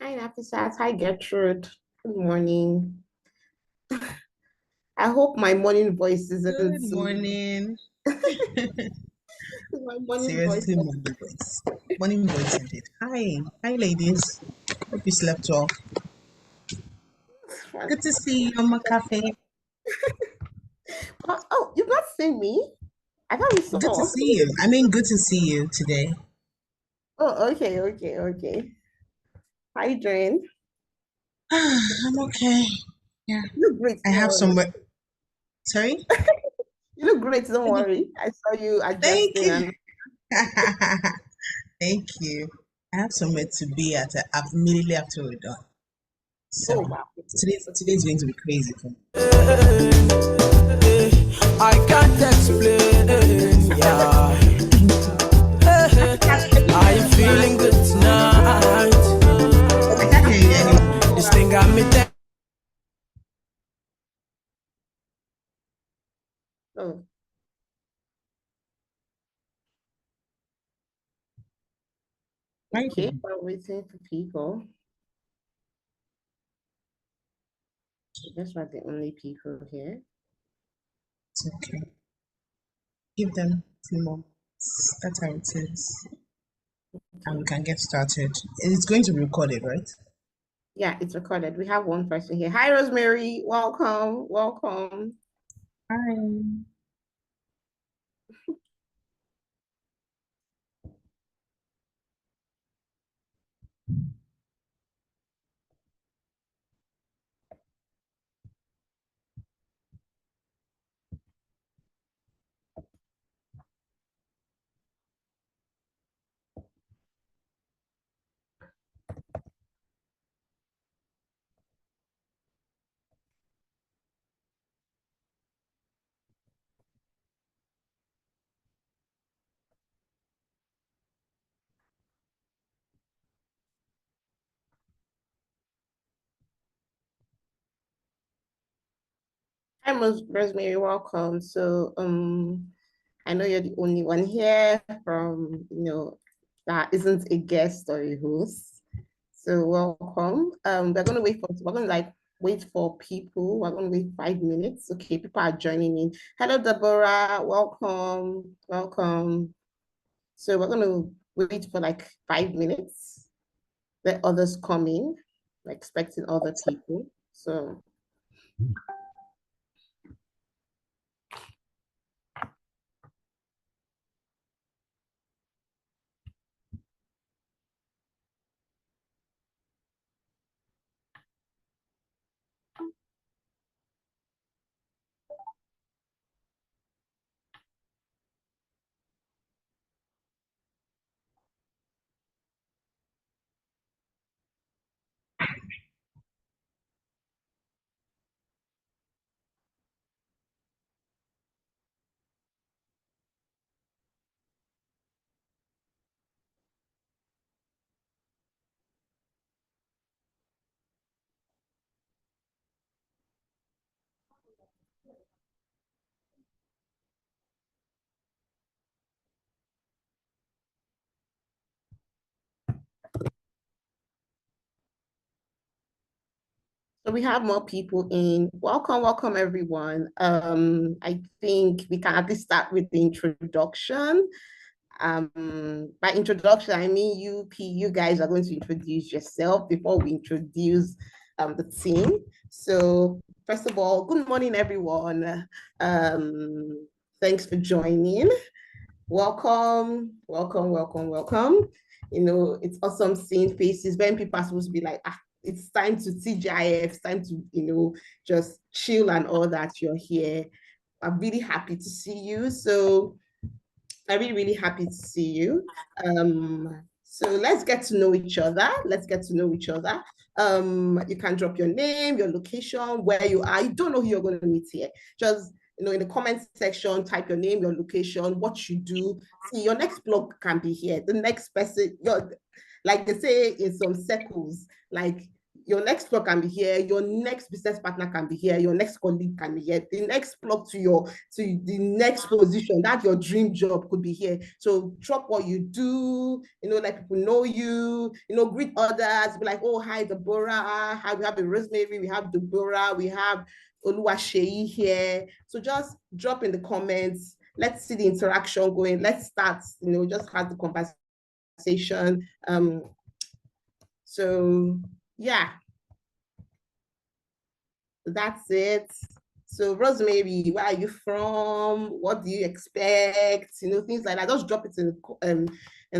Hi, Nafisat. Hi, Gertrude. Good morning. I hope my morning voice isn't Good so. morning. My morning voice. Seriously, morning voice. Morning voice indeed. Hi. Hi, ladies. Hope you slept well. Good to see you on my cafe. Oh, you've not seen me? I thought we Good to saw. see you. I mean, good to see you today. Oh, okay. How you doing? I'm okay. Yeah. You look great. I Don't have worry. some work. Sorry? You look great. Don't worry. I saw you Thank adjusting you. and. Thank you. I have somewhere to be at immediately after we're done. Oh, So wow. today's going to be crazy for me. I can't explain, yeah. I'm feeling good tonight. I can't hear you anymore. This thing got me down. Oh, Right okay. there. While waiting for people. I guess we're the only people here. It's okay. Give them a few more. That's how it is. And we Okay. can get started. It's going to be recorded, right? Yeah, it's recorded. We have one person here. Hi, Rosemary. Welcome. Hi. Hi, Rosemary. Welcome. I know you're the only one here from that isn't a guest or a host. So welcome. We're gonna like wait for people. We're gonna wait 5 minutes. Okay, people are joining in. Hello, Deborah. Welcome. So we're gonna wait for like 5 minutes. Let others come in. We're expecting other people. So we have more people in. Welcome everyone. I think we can at least start with the introduction. By introduction, I mean you guys are going to introduce yourself before we introduce the team. So first of all, good morning everyone. Thanks for joining. Welcome. It's awesome seeing faces when people are supposed to be like, it's time to TGIF, it's time to, just chill and all that. You're here. I'm really happy to see you. So I'm really happy to see you. So let's get to know each other. You can drop your name, your location, where you are. You don't know who you're going to meet here. Just in the comment section, type your name, your location, what you do. See, your next blog can be here. The next person, like they say in some circles, like your next plug can be here, your next business partner can be here, your next colleague can be here, the next plug to the next position, that your dream job could be here. So drop what you do, let people know you, greet others, be like, oh, hi, Deborah. We have a Rosemary, we have Deborah, we have Oluwaseyi here. So just drop in the comments. Let's see the interaction going. Let's start, just have the conversation. So yeah, that's it. So Rosemary, where are you from? What do you expect? Things like that. Just drop it in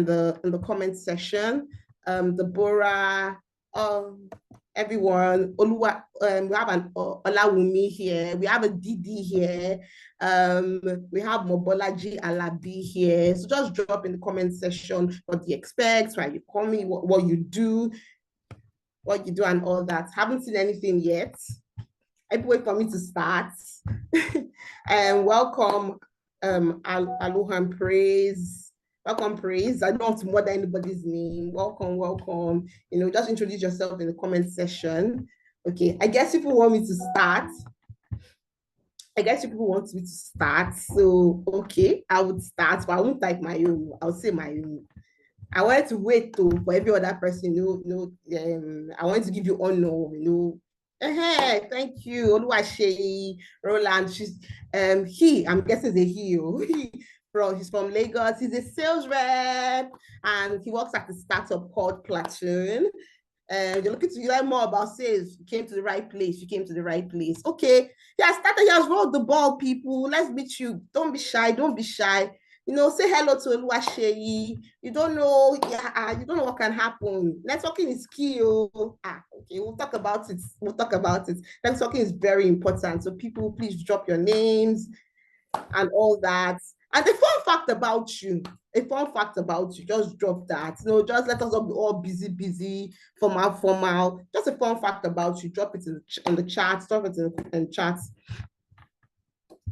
the comment section. Deborah, everyone, Oluwa, we have an Olawumi here. We have a Didi here. We have Mobolaji Alabi here. So just drop in the comment section what do you expect, where you coming, what you do, and all that. Haven't seen anything yet. I wait for me to start. And welcome, Aloha and Praise. Welcome, Praise. I don't want to murder anybody's name. Welcome. Just introduce yourself in the comment section. Okay, I guess people want me to start. So, okay, I would start, but I won't type my own. I'll say my own. I wanted to wait for every other person, I want to give you honor, Hey, thank you, Oluwaseyi, Roland. I'm guessing it's a he. He's from Lagos. He's a sales rep, and he works at a startup called Platoon. You're looking to learn more about sales. You came to the right place. Okay. He has rolled the ball, people. Let's meet you. Don't be shy. Say hello to Oluwaseyi. You don't know what can happen. Networking is key. Okay, we'll talk about it. Networking is very important. So people, please drop your names and all that. And a fun fact about you, just drop that. Just let us not be all busy, formal. Just a fun fact about you, drop it in the chat, drop it in the chat.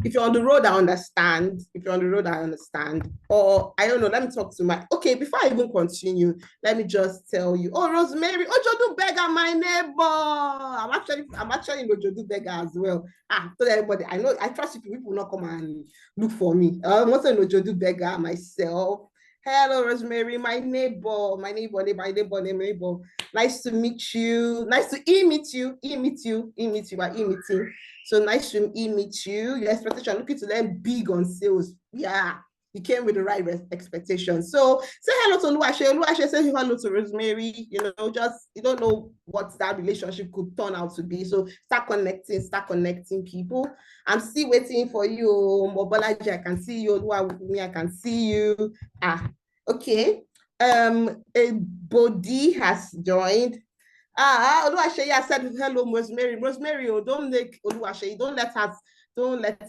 If you're on the road, I understand. Or I don't know, let me talk to okay, before I even continue, let me just tell you, Rosemary, Ojodu Beggar, my neighbor. I'm actually in Ojodu Beggar as well. So everybody, I trust people will not come and look for me. I'm also in Ojodu Beggar myself. Hello, Rosemary, my neighbor. Nice to meet you. Nice to meet you. So nice to meet you. Your expectation, looking to learn big on sales. Yeah, you came with the right expectations. So say hello to Oluwaseyi. Oluwaseyi, say hello to Rosemary. Just you don't know what that relationship could turn out to be. So start connecting people. I'm still waiting for you, Mobolaji. I can see you. Oluwabumi, I can see you. Okay. Bodi has joined. Oluwaseyi, I said hello, Rosemary. Rosemary, don't make Oluwaseyi, don't let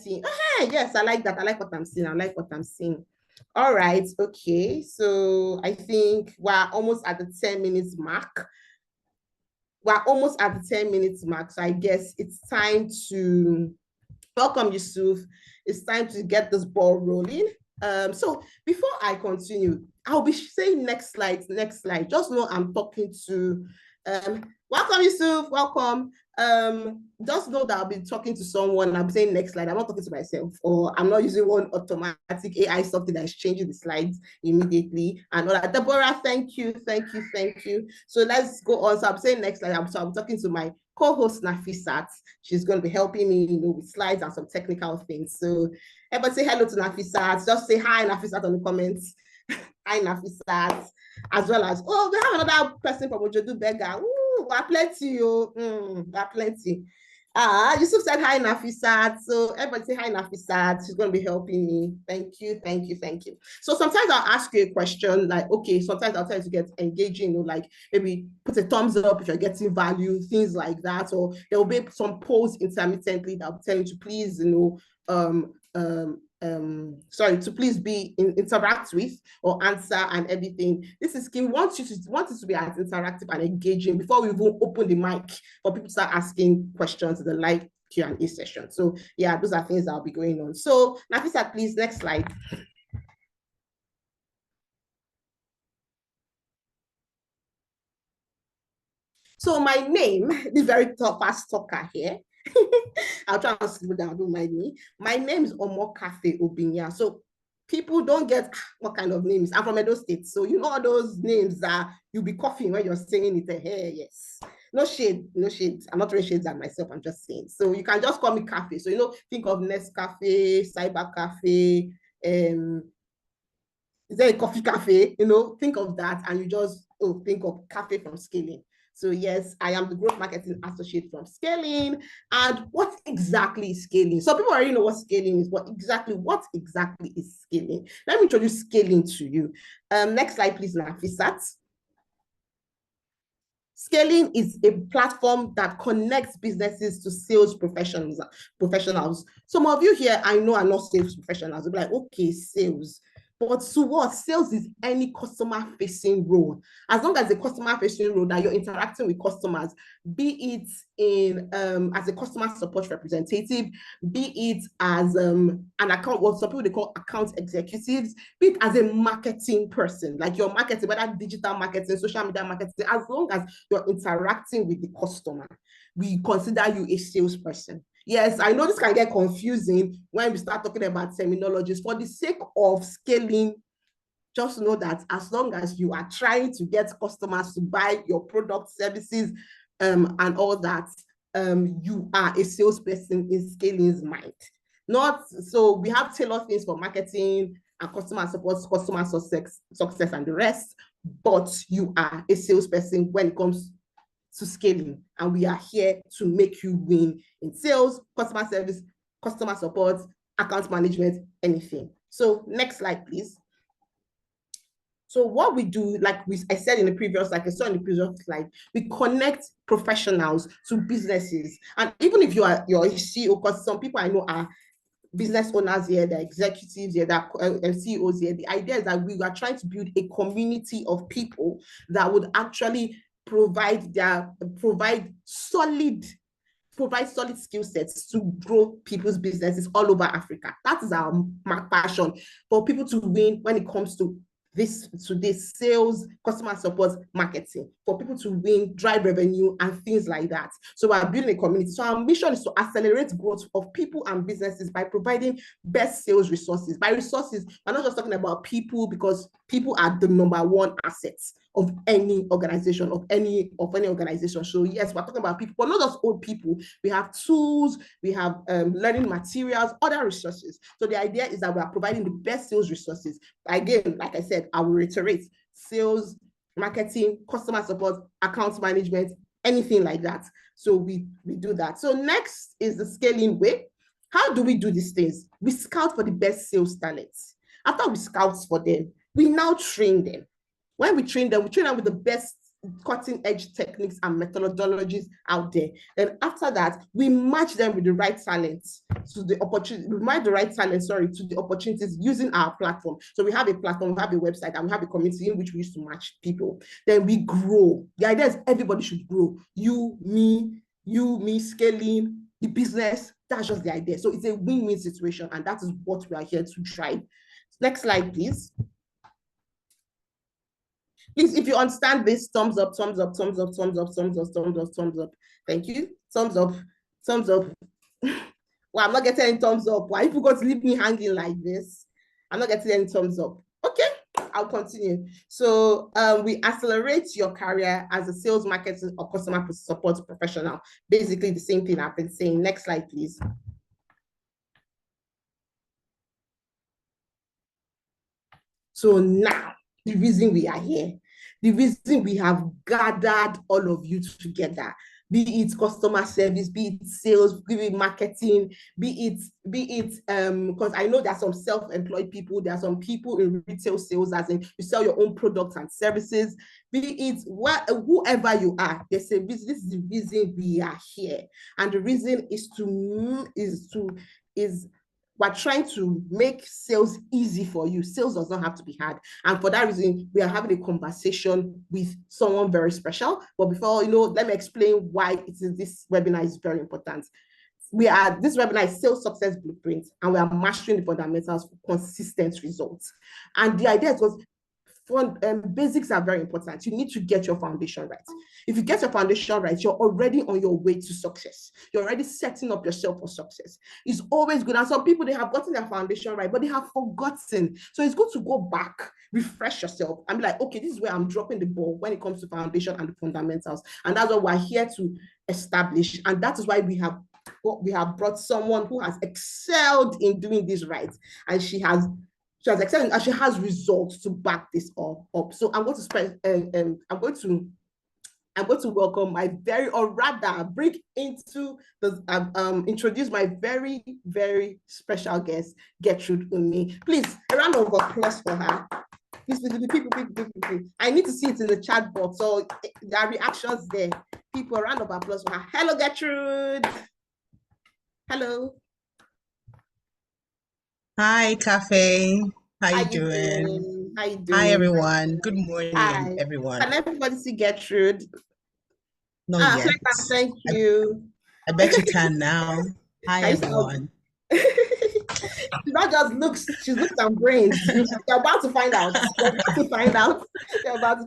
him. Yes, I like that. I like what I'm seeing. All right, okay. So I think we're almost at the 10 minutes mark. So I guess it's time to welcome Yusuf. It's time to get this ball rolling. So before I continue, I'll be saying next slide. Just know I'm talking to welcome, Yusuf. Welcome. Just know that I'll be talking to someone. I'm saying next slide. I'm not talking to myself, or I'm not using one automatic AI software that's changing the slides immediately. And all that. Deborah, thank you. So let's go on. So I'm saying next slide. I'm talking to my co-host Nafisat. She's going to be helping me, with slides and some technical things. So everybody say hello to Nafisat. Just say hi, Nafisat, on the comments. Hi, Nafisat. As well as, we have another person from Ojodu Beggar. We're plenty. We're plenty. Yusuf said hi, Nafisat. So everybody say hi, Nafisat. She's going to be helping me. Thank you. So sometimes I'll ask you a question, like, okay, sometimes I'll tell you to get engaging, like maybe put a thumbs up if you're getting value, things like that. Or there will be some polls intermittently that I'll tell you to please, to please interact with or answer and everything. This is key. We want it to be as interactive and engaging before we even open the mic for people to start asking questions in the live Q&A session. So yeah, those are things that will be going on. So Nafisa, please, next slide. So my name, this very fast talker here. I'll try to slow down, don't mind me. My name is Omokafe Obinya. So people don't get what kind of names. I'm from Edo State, so you know all those names that you'll be coughing when you're saying it. Hey, yes. No shade, no shade. I'm not throwing shades at myself, I'm just saying. So you can just call me Cafe. So, think of Nest Cafe, Cyber Cafe, is there a coffee cafe? Think of that, and you just think of cafe from scaling. So yes, I am the growth marketing associate from scaling. And what exactly is scaling? So people already know what scaling is, but what exactly is scaling? Let me introduce scaling to you. Next slide, please, Nafisat. Scaling is a platform that connects businesses to sales professionals. Some of you here, I know, are not sales professionals. You'll be like, okay, sales. But to what? Sales is any customer-facing role. As long as a customer-facing role that you're interacting with customers, be it as a customer support representative, be it as an account, what some people they call account executives, be it as a marketing person, like your marketing, whether digital marketing, social media marketing, as long as you're interacting with the customer, we consider you a salesperson. Yes, I know this can get confusing when we start talking about terminologies. For the sake of scaling, just know that as long as you are trying to get customers to buy your product, services, and all that, you are a salesperson in scaling's mind. So we have tailored things for marketing and customer support, customer success, and the rest, but you are a salesperson when it comes to scaling, and we are here to make you win in sales, customer service, customer support, account management, anything. So next slide, please. So what we do, I said in the previous, like I saw in the previous slide, we connect professionals to businesses. And even if you're a CEO, because some people I know are business owners here, they're executives here, they're CEOs here. The idea is that we are trying to build a community of people that would actually provide solid skill sets to grow people's businesses all over Africa. That is our passion, for people to win when it comes to this sales, customer support, marketing, for people to win, drive revenue, and things like that. So we're building a community. So our mission is to accelerate growth of people and businesses by providing best sales resources. By resources, we're not just talking about people, because people are the number one assets of any organization, of any organization. So yes, we're talking about people, but not just old people. We have tools, we have learning materials, other resources. So the idea is that we are providing the best sales resources. Again, like I said, I will reiterate: sales, marketing, customer support, account management, anything like that. So we do that. So next is the scaling way. How do we do these things? We scout for the best sales talents. After we scout for them, we now train them. When we train them with the best cutting-edge techniques and methodologies out there. Then after that, we match them with the right talents to the opportunity. We match the right talents, to the opportunities using our platform. So we have a platform, we have a website, and we have a community in which we used to match people. Then we grow. The idea is everybody should grow. You, me, scaling, the business. That's just the idea. So it's a win-win situation, and that is what we are here to drive. Next slide, please. Please, if you understand this, thumbs up, thumbs up, thumbs up, thumbs up, thumbs up, thumbs up, thumbs up. Thank you. Thumbs up, thumbs up. Well, I'm not getting any thumbs up. Why people got to leave me hanging like this? I'm not getting any thumbs up. Okay, I'll continue. So we accelerate your career as a sales, marketing, or customer support professional. Basically the same thing I've been saying. Next slide, please. So now, the reason we are here, the reason we have gathered all of you together, be it customer service, be it sales, be it marketing, be it because I know there are some self-employed people, there are some people in retail sales, as in you sell your own products and services, be it whoever you are, there's a reason. This is the reason we are here. And the reason is we're trying to make sales easy for you. Sales does not have to be hard. And for that reason, we are having a conversation with someone very special. But before, let me explain why this webinar is very important. This webinar is Sales Success Blueprint, and we are mastering the fundamentals for consistent results. And the idea was basics are very important. You need to get your foundation right. If you get your foundation right, you're already on your way to success. You're already setting up yourself for success. It's always good. And some people, they have gotten their foundation right, but they have forgotten. So it's good to go back, refresh yourself, and be like, okay, this is where I'm dropping the ball when it comes to foundation and the fundamentals. And that's what we're here to establish. And that is why we have brought someone who has excelled in doing this right. And she has excelled and she has results to back this up. So I'm going to spend I'm going to welcome my bring into the introduce my very, very special guest, Gertrude Umeh. Please, a round of applause for her. People. I need to see it in the chat box, so there are reactions there. People, a round of applause for her. Hello, Gertrude. Hello. Hi, Cafe. How you doing? How you doing? Hi, everyone. Good morning, everyone. Can everybody see Gertrude? Not yet. Thank you. I bet you can now. Hi, everyone. She not just looks, she looks and brains. You're about to find out. You're about to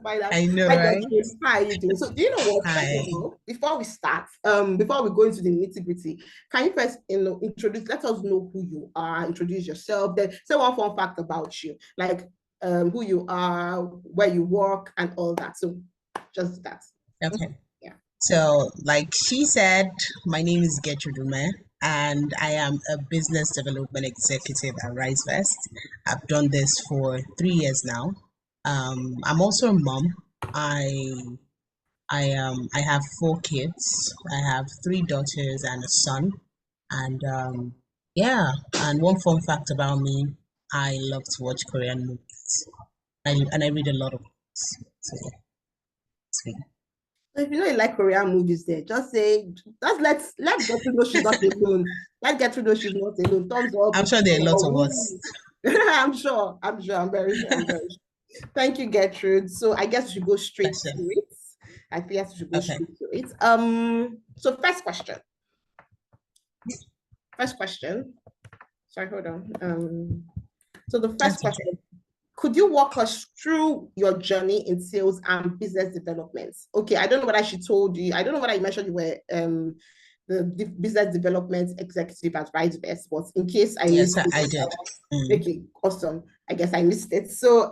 find out. I know, right? How are you doing? So do you know what? Hi. Before we start, before we go into the nitty-gritty, can you first let us know who you are, introduce yourself, then say one fun fact about you, like who you are, where you work, and all that. So just that. Okay. Yeah. So like she said, my name is Gertrude Umeh, and I am a business development executive at RiseVest. I've done this for 3 years now. I'm also a mom. I have 4 kids. I have 3 daughters and a son. And yeah, and one fun fact about me, I love to watch Korean movies. And I read a lot of books. So yeah, it's me. So if you know you like Korean movies, there, just say, let's Gertrude know she's not alone. Let Gertrude know she's not alone. Thumbs up. I'm sure there are lots of us. I'm sure. I'm very sure. Thank you, Gertrude. So I guess we should go straight to it. Straight to it. So first question. Sorry, hold on. So the first question. Could you walk us through your journey in sales and business development? Okay, I don't know whether she told you, I don't know whether you mentioned you were the business development executive at RiseVest, but in case I missed it. I did. Okay, awesome. I guess I missed it. So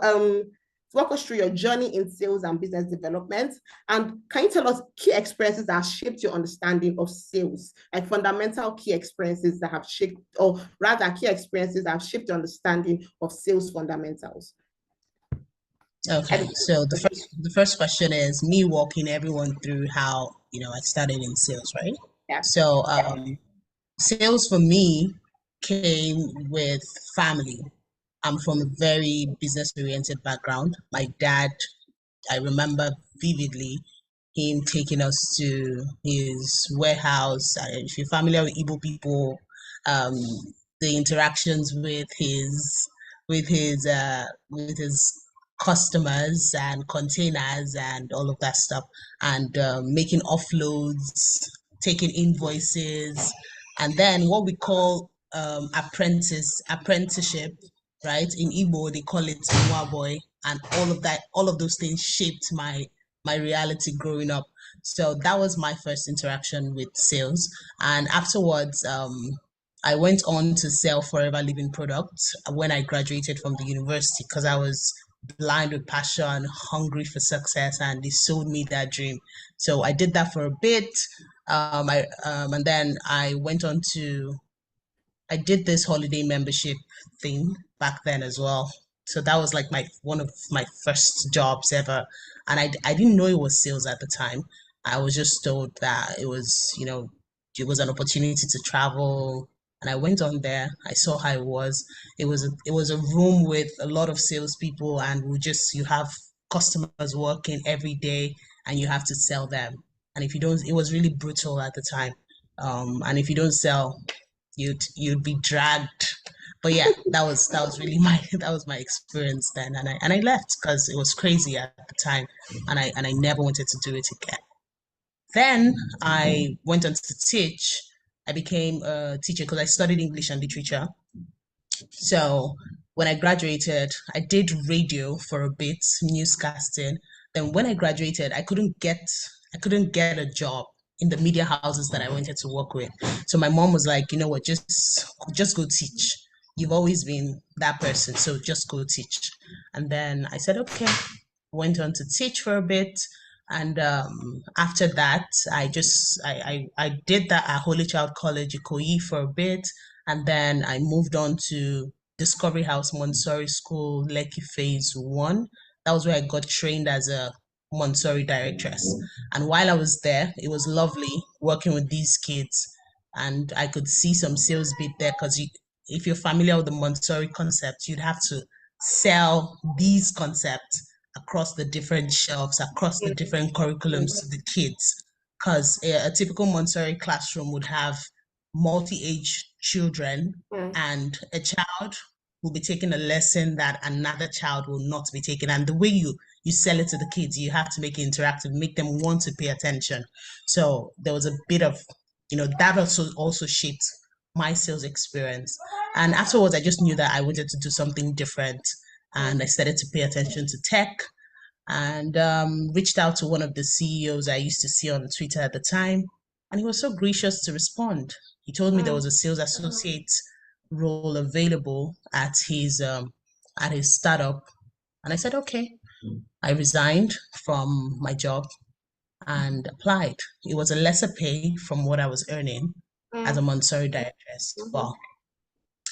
walk us through your journey in sales and business development. And can you tell us key experiences that have shaped your understanding of sales, like fundamental key experiences that have shaped, or rather key experiences that have shaped your understanding of sales fundamentals? Okay, so the first question is me walking everyone through how, I started in sales, right? Yeah. So sales for me came with family. I'm from a very business-oriented background. My dad, I remember vividly him taking us to his warehouse. If you're familiar with Igbo people, the interactions with his customers and containers and all of that stuff, and making offloads, taking invoices, and then what we call apprenticeship, right? In Igbo, they call it Nwa boy, and all of those things shaped my reality growing up. So that was my first interaction with sales. And afterwards, I went on to sell Forever Living products when I graduated from the university, because I was blind with passion, hungry for success, and they sold me that dream. So I did that for a bit. And then I went on to, I did this holiday membership thing back then as well. So that was like one of my first jobs ever. And I didn't know it was sales at the time. I was just told that it was, it was an opportunity to travel. And I went on there. I saw how it was. It was a room with a lot of salespeople, and you have customers working every day, and you have to sell them. And if you don't, it was really brutal at the time. And if you don't sell, you'd be dragged. But yeah, that was really my experience then, and I left because it was crazy at the time, and I never wanted to do it again. Then I went on to teach. I became a teacher because I studied English and literature. So when I graduated, I did radio for a bit, newscasting. Then when I graduated, I couldn't get a job in the media houses that I wanted to work with. So my mom was like, you know what, just go teach. You've always been that person, so just go teach. And then I said, okay. Went on to teach for a bit. And after that, I did that at Holy Child College, Ikoyi, for a bit. And then I moved on to Discovery House Montessori School, Lekki Phase 1. That was where I got trained as a Montessori directress. And while I was there, it was lovely working with these kids. And I could see some sales bit there because if you're familiar with the Montessori concept, you'd have to sell these concepts across the different shelves, across the different curriculums to the kids. Because a typical Montessori classroom would have multi-age children, and a child will be taking a lesson that another child will not be taking. And the way you sell it to the kids, you have to make it interactive, make them want to pay attention. So there was a bit of, that also shaped my sales experience. And afterwards, I just knew that I wanted to do something different. And I started to pay attention to tech, and reached out to one of the CEOs I used to see on Twitter at the time. And he was so gracious to respond. He told me there was a sales associate role available at his startup. And I said, okay. I resigned from my job and applied. It was a lesser pay from what I was earning as a Montessori directress. Well,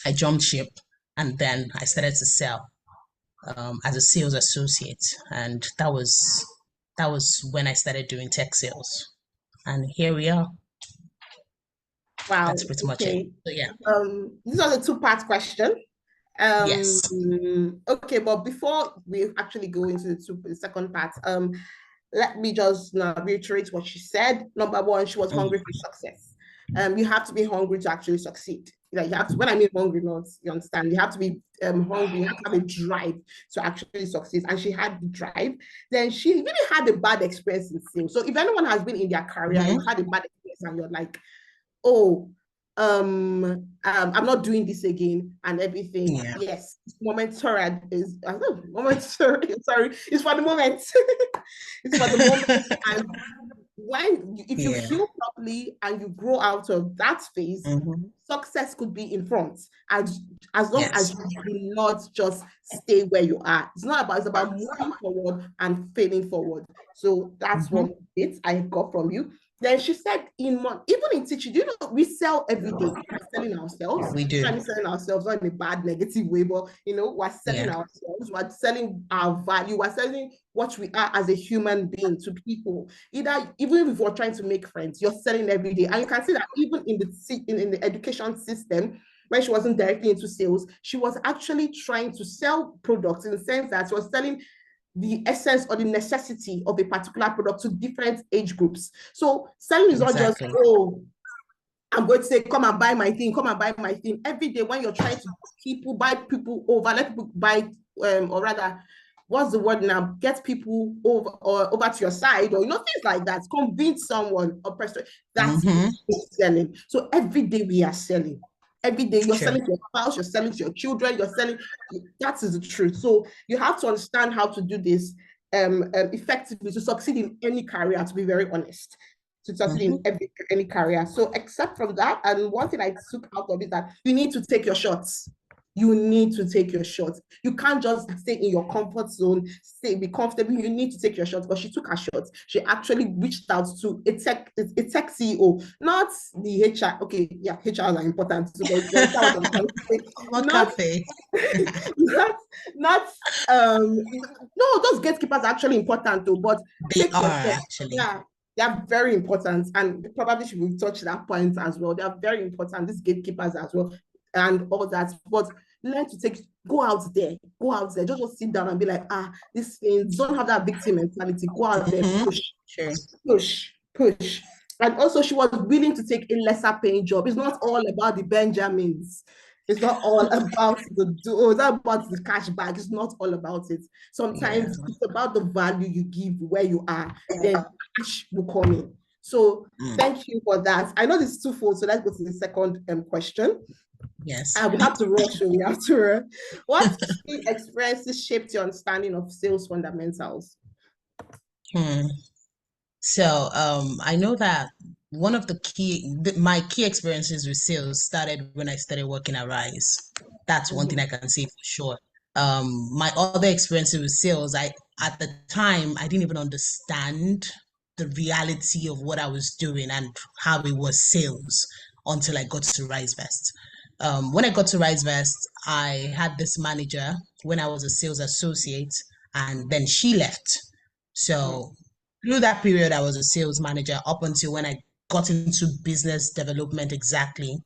I jumped ship, and then I started to sell as a sales associate. And that was when I started doing tech sales. And here we are. Wow. That's pretty much it. So yeah. This was a two-part question. Yes. Okay, but before we actually go into the second part, let me just reiterate what she said. Number one, she was hungry for success. You have to be hungry to actually succeed. Like, you have to, when I mean hungry, not, you understand, you have to be hungry, you have to have a drive to actually succeed. And she had the drive. Then she really had a bad experience in sales. So if anyone has been in their career, you had a bad experience and you're like, oh, I'm not doing this again and everything. Yeah. Yes, momentary is momentary. Sorry, it's for the moment. It's for the moment. And if you heal properly and you grow out of that phase, success could be in front. As long as you do not just stay where you are. It's about moving forward and failing forward. So that's one bit I got from you. Then she said, even in teaching, we sell every day. We're selling ourselves. We do. We're selling ourselves, not in a bad, negative way, but we're selling ourselves. We're selling our value. We're selling what we are as a human being to people. Even if we're trying to make friends, you're selling every day. And you can see that even in the education system, when she wasn't directly into sales, she was actually trying to sell products in the sense that she was selling the essence or the necessity of a particular product to different age groups. So selling is not just, I'm going to say, come and buy my thing, come and buy my thing. Every day when you're trying to buy people over, let people buy, or rather, what's the word now? Get people over to your side, or things like that. Convince someone or person. That's selling. So every day we are selling. Every day you're selling to your spouse, you're selling to your children, you're selling. That is the truth. So you have to understand how to do this effectively to succeed in any career, to be very honest. To succeed in any career. So except from that, and one thing I took out of it, that you need to take your shots. You need to take your shots. You can't just stay in your comfort zone, be comfortable. You need to take your shots. But she took her shots. She actually reached out to a tech CEO, not the HR. Okay, yeah, HRs are important. So no, those gatekeepers are actually important too. But they are actually. Yeah. They are very important, and probably she will touch that point as well. They are very important, these gatekeepers as well, and all that. But learn to go out there, just sit down and be like, this thing, don't have that victim mentality. Go out there, push. And also, she was willing to take a lesser paying job. It's not all about the Benjamins. It's not all about the cash bag. It's not all about it. Sometimes it's about the value you give where you are. Then cash will come in. So thank you for that. I know this is twofold, so let's go to the second question. Yes. We have to rush, so we have to run. What key experiences shaped your understanding of sales fundamentals? So I know that one of my key experiences with sales started when I started working at Rise. That's one thing I can say for sure. My other experiences with sales, at the time I didn't even understand the reality of what I was doing and how it was sales until I got to Rise Vest. When I got to Rise Vest, I had this manager when I was a sales associate, and then she left. So through that period, I was a sales manager up until when I got into business development exactly.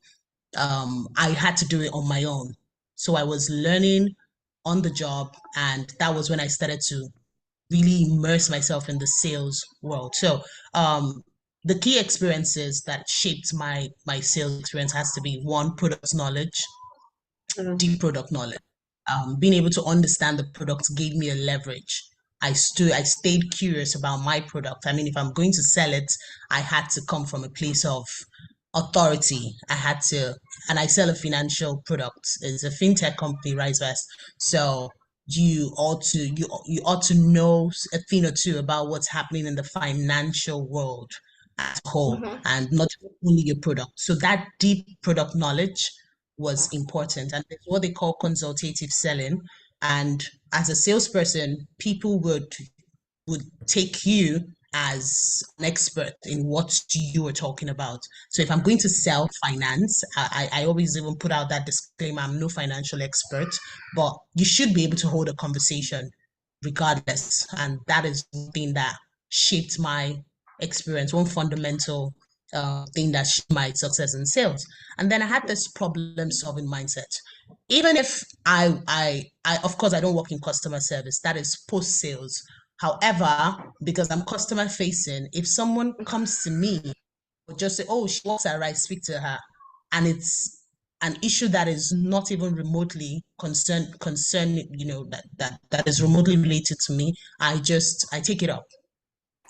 I had to do it on my own. So I was learning on the job, and that was when I started to really immerse myself in the sales world. So the key experiences that shaped my sales experience has to be one, product knowledge, deep product knowledge. Being able to understand the product gave me a leverage. I stayed curious about my product. I mean, if I'm going to sell it, I had to come from a place of authority. And I sell a financial product. It's a fintech company, RiseVest. So you ought to know a thing or two about what's happening in the financial world as a whole, and not only your product. So that deep product knowledge was important, and it's what they call consultative selling. And as a salesperson, people would take you as an expert in what you are talking about. So if I'm going to sell finance, I always even put out that disclaimer, I'm no financial expert, but you should be able to hold a conversation regardless. And that is one thing that shaped my experience, one fundamental thing that shaped my success in sales. And then I had this problem solving mindset. Even if I of course I don't work in customer service, that is post sales. However, because I'm customer facing, if someone comes to me or just say, oh, she works at Rise, speak to her, and it's an issue that is not even remotely concern, that is remotely related to me, I take it up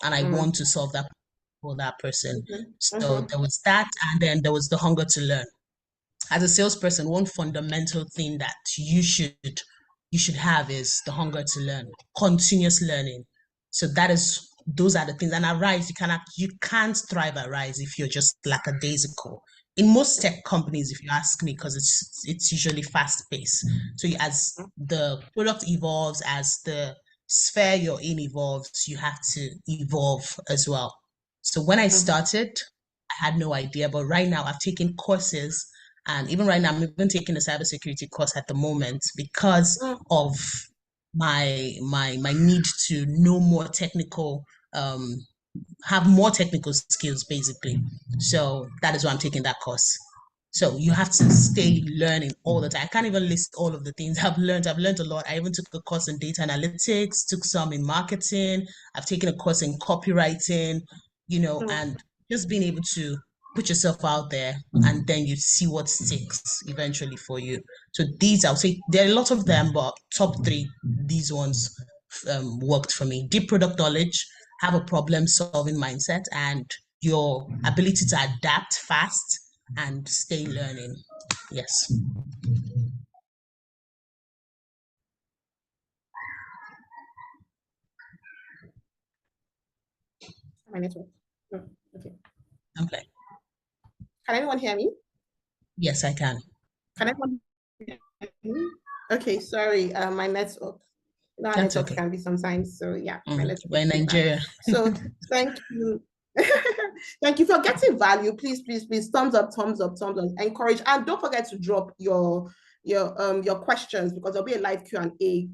and I want to solve that for that person. So there was that, and then there was the hunger to learn. As a salesperson, one fundamental thing that you should have is the hunger to learn, continuous learning. So those are the things. And at Rise, you can't thrive at Rise if you're just lackadaisical. In most tech companies, if you ask me, because it's usually fast paced. So as the product evolves, as the sphere you're in evolves, you have to evolve as well. So when I started, I had no idea, but right now I've taken courses, and even right now I'm even taking a cybersecurity course at the moment because of my need to know more technical, have more technical skills basically. So that is why I'm taking that course. So you have to stay learning all the time. I can't even list all of the things I've learned. I've learned a lot. I even took a course in data analytics, took some in marketing. I've taken a course in copywriting, and just being able to put yourself out there, and then you see what sticks eventually for you. So these, I'll say, there are a lot of them, but top three, these ones worked for me. Deep product knowledge, have a problem solving mindset, and your ability to adapt fast and stay learning. Yes. My network. Okay. Okay. Can anyone hear me? Yes, I can. Can anyone hear me? Okay, sorry. My network. That's network okay. can be sometimes. So yeah, my network. We're in Nigeria. So thank you. Thank you for getting value. Please, thumbs up, encourage, and don't forget to drop your questions, because there'll be a live Q&A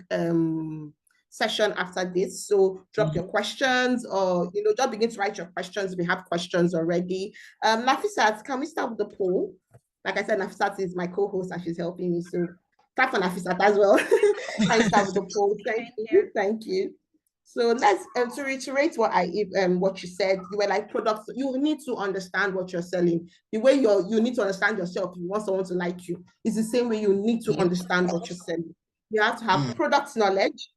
session after this. So drop your questions, or just begin to write your questions if you have questions already. Nafisat, can we start with the poll? Like I said, Nafisat is my co-host and she's helping me. So clap for Nafisat as well. Can start with the poll? Thank you. So let's to reiterate what you said. You were like, products, you need to understand what you're selling. The way you need to understand yourself. If you want someone to like you, it's the same way you need to understand what you're selling. You have to have product knowledge,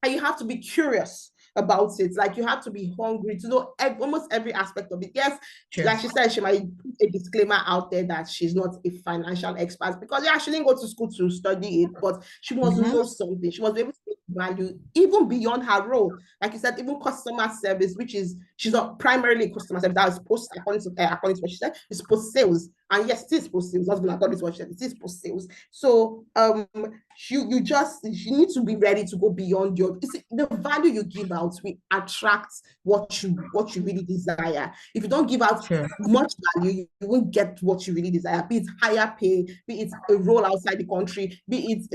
and you have to be curious. about it. Like you have to be hungry to know almost every aspect of it. Yes, Sure. like she said, she might put a disclaimer out there that she's not a financial expert because she didn't go to school to study it, but she must know something. She must be able to make value even beyond her role. Like you said, even customer service, which is she's not primarily customer service. That is post according to what she said, it's post sales. And yes, it is post sales. That's going according to what she said. It is post sales. So you need to be ready to go beyond the value you give out will attract what you really desire. If you don't give out much value, you won't get what you really desire, be it higher pay, be it a role outside the country, be it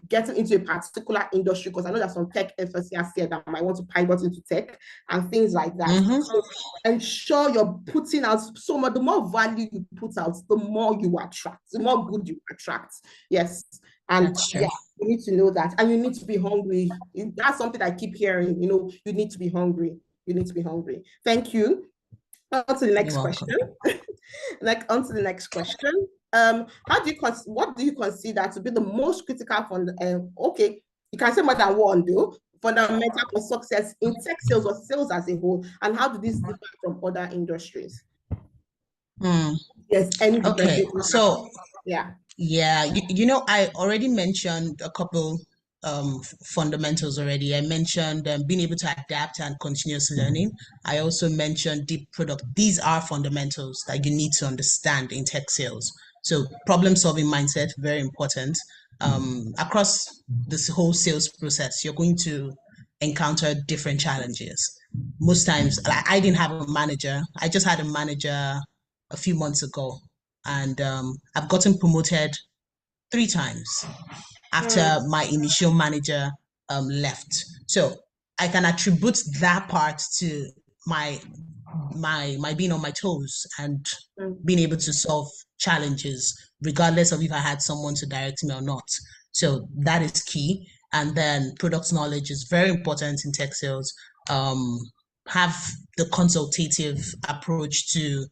getting into a particular industry, because I know there's some tech enthusiasts here that might want to pivot into tech and things like that. So ensure you're putting out so much. The more value you put out, the more you attract, the more good you attract. Yes. And yeah, you need to know that. And you need to be hungry. That's something I keep hearing, you need to be hungry. You need to be hungry. Thank you. On to the next question. On to the next question. What do you consider to be the most critical okay, you can say more than one though, fundamental for success in tech sales or sales as a whole, and how do these differ from other industries? Yes, any okay, so yeah. Yeah, I already mentioned a couple fundamentals already. I mentioned being able to adapt and continuous learning. I also mentioned deep product. These are fundamentals that you need to understand in tech sales. So problem-solving mindset, very important. Across this whole sales process, you're going to encounter different challenges. Most times, I didn't have a manager. I just had a manager a few months ago, and I've gotten promoted 3 times after my initial manager left. So I can attribute that part to my being on my toes and being able to solve challenges regardless of if I had someone to direct me or not. So that is key. And then product knowledge is very important in tech sales. Have the consultative approach to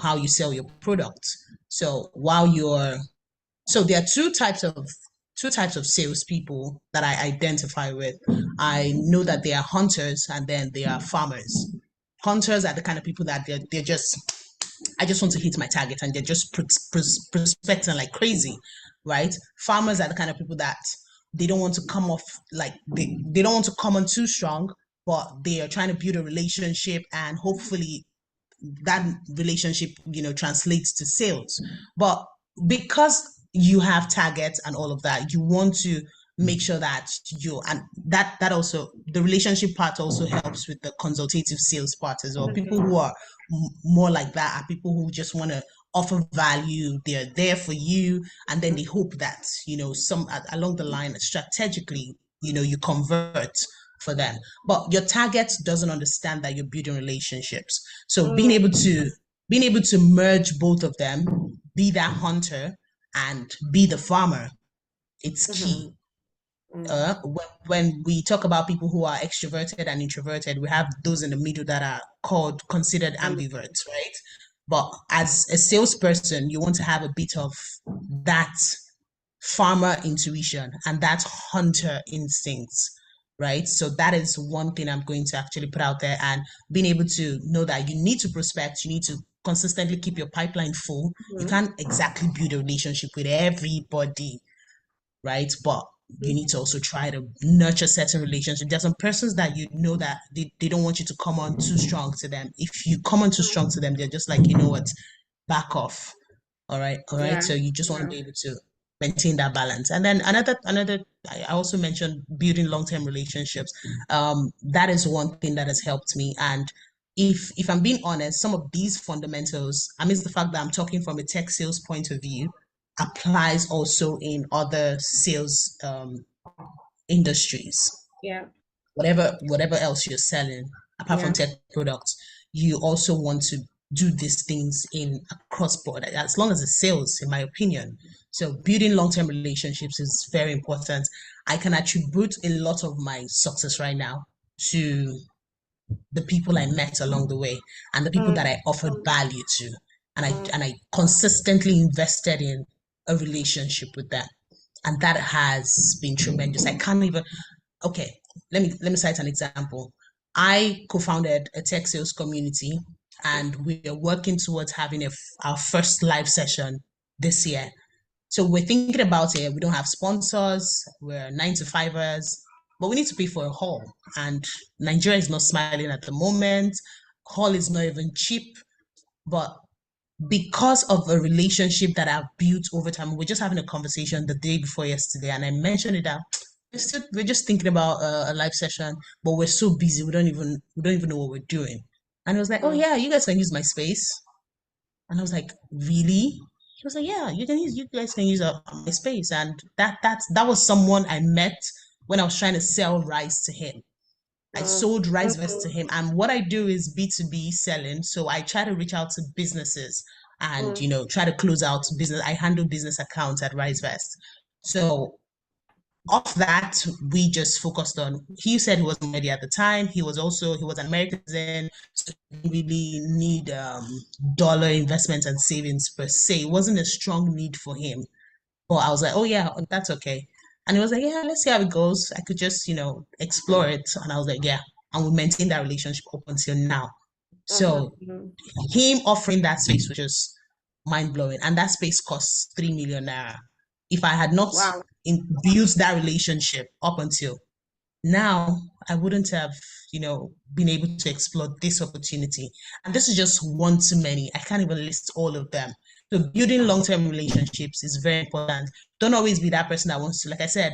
how you sell your product. So there are two types of salespeople that I identify with. I know that they are hunters and then they are farmers. Hunters are the kind of people that they're just, I just want to hit my target, and they're just prospecting like crazy, right? Farmers are the kind of people that they don't want to come off like they don't want to come on too strong, but they are trying to build a relationship, and hopefully that relationship translates to sales. But because you have targets and all of that, you want to make sure that and that also, the relationship part also helps with the consultative sales part as well. People who are more like that are people who just want to offer value. They're there for you, and then they hope that some along the line strategically you convert for them. But your target doesn't understand that you're building relationships. So being able to merge both of them, be that hunter and be the farmer, it's key. When we talk about people who are extroverted and introverted, we have those in the middle that are considered ambiverts, right? But as a salesperson, you want to have a bit of that farmer intuition and that hunter instincts, right? So that is one thing I'm going to actually put out there, and being able to know that you need to prospect, you need to consistently keep your pipeline full. You can't exactly build a relationship with everybody, right? But you need to also try to nurture certain relationships. There's some persons that that they don't want you to come on too strong to them. If you come on too strong to them, they're just like, what, back off. All right. Yeah. So you just want to be able to maintain that balance. And then another I also mentioned building long-term relationships. That is one thing that has helped me. And if I'm being honest, some of these fundamentals, amidst the fact that I'm talking from a tech sales point of view, applies also in other sales industries. Yeah. Whatever else you're selling, apart from tech products, you also want to do these things in across board, as long as it's sales, in my opinion. So building long-term relationships is very important. I can attribute a lot of my success right now to the people I met along the way and the people that I offered value to, and I consistently invested in a relationship with them, and that has been tremendous. I can't even. Okay, let me cite an example. I co-founded a tech sales community, and we are working towards having our first live session this year. So we're thinking about it. We don't have sponsors. We're 9-to-5ers, but we need to pay for a hall. And Nigeria is not smiling at the moment. Hall is not even cheap. But because of a relationship that I've built over time, we're just having a conversation the day before yesterday, and I mentioned it that we're just thinking about a live session, but we're so busy we don't even know what we're doing. And he was like, "Oh yeah, you guys can use my space." And I was like, "Really?" He was like, "Yeah, you guys can use my space." And that was someone I met when I was trying to sell rice to him. I sold rice vests to him, and what I do is B2B selling. So I try to reach out to businesses and try to close out business. I handle business accounts at Rice Vest. So off that, we just focused on. He said he wasn't ready at the time. He was an American citizen, so he didn't really need dollar investments and savings per se. It wasn't a strong need for him. But I was like, oh yeah, that's okay. And he was like, yeah, let's see how it goes. I could just, explore it. And I was like, yeah. And we maintained that relationship up until now. So him offering that space was just mind blowing. And that space costs 3 million naira. If I had not built that relationship up until now, I wouldn't have, been able to explore this opportunity. And this is just one too many. I can't even list all of them. So building long-term relationships is very important. Don't always be that person that wants to, like I said,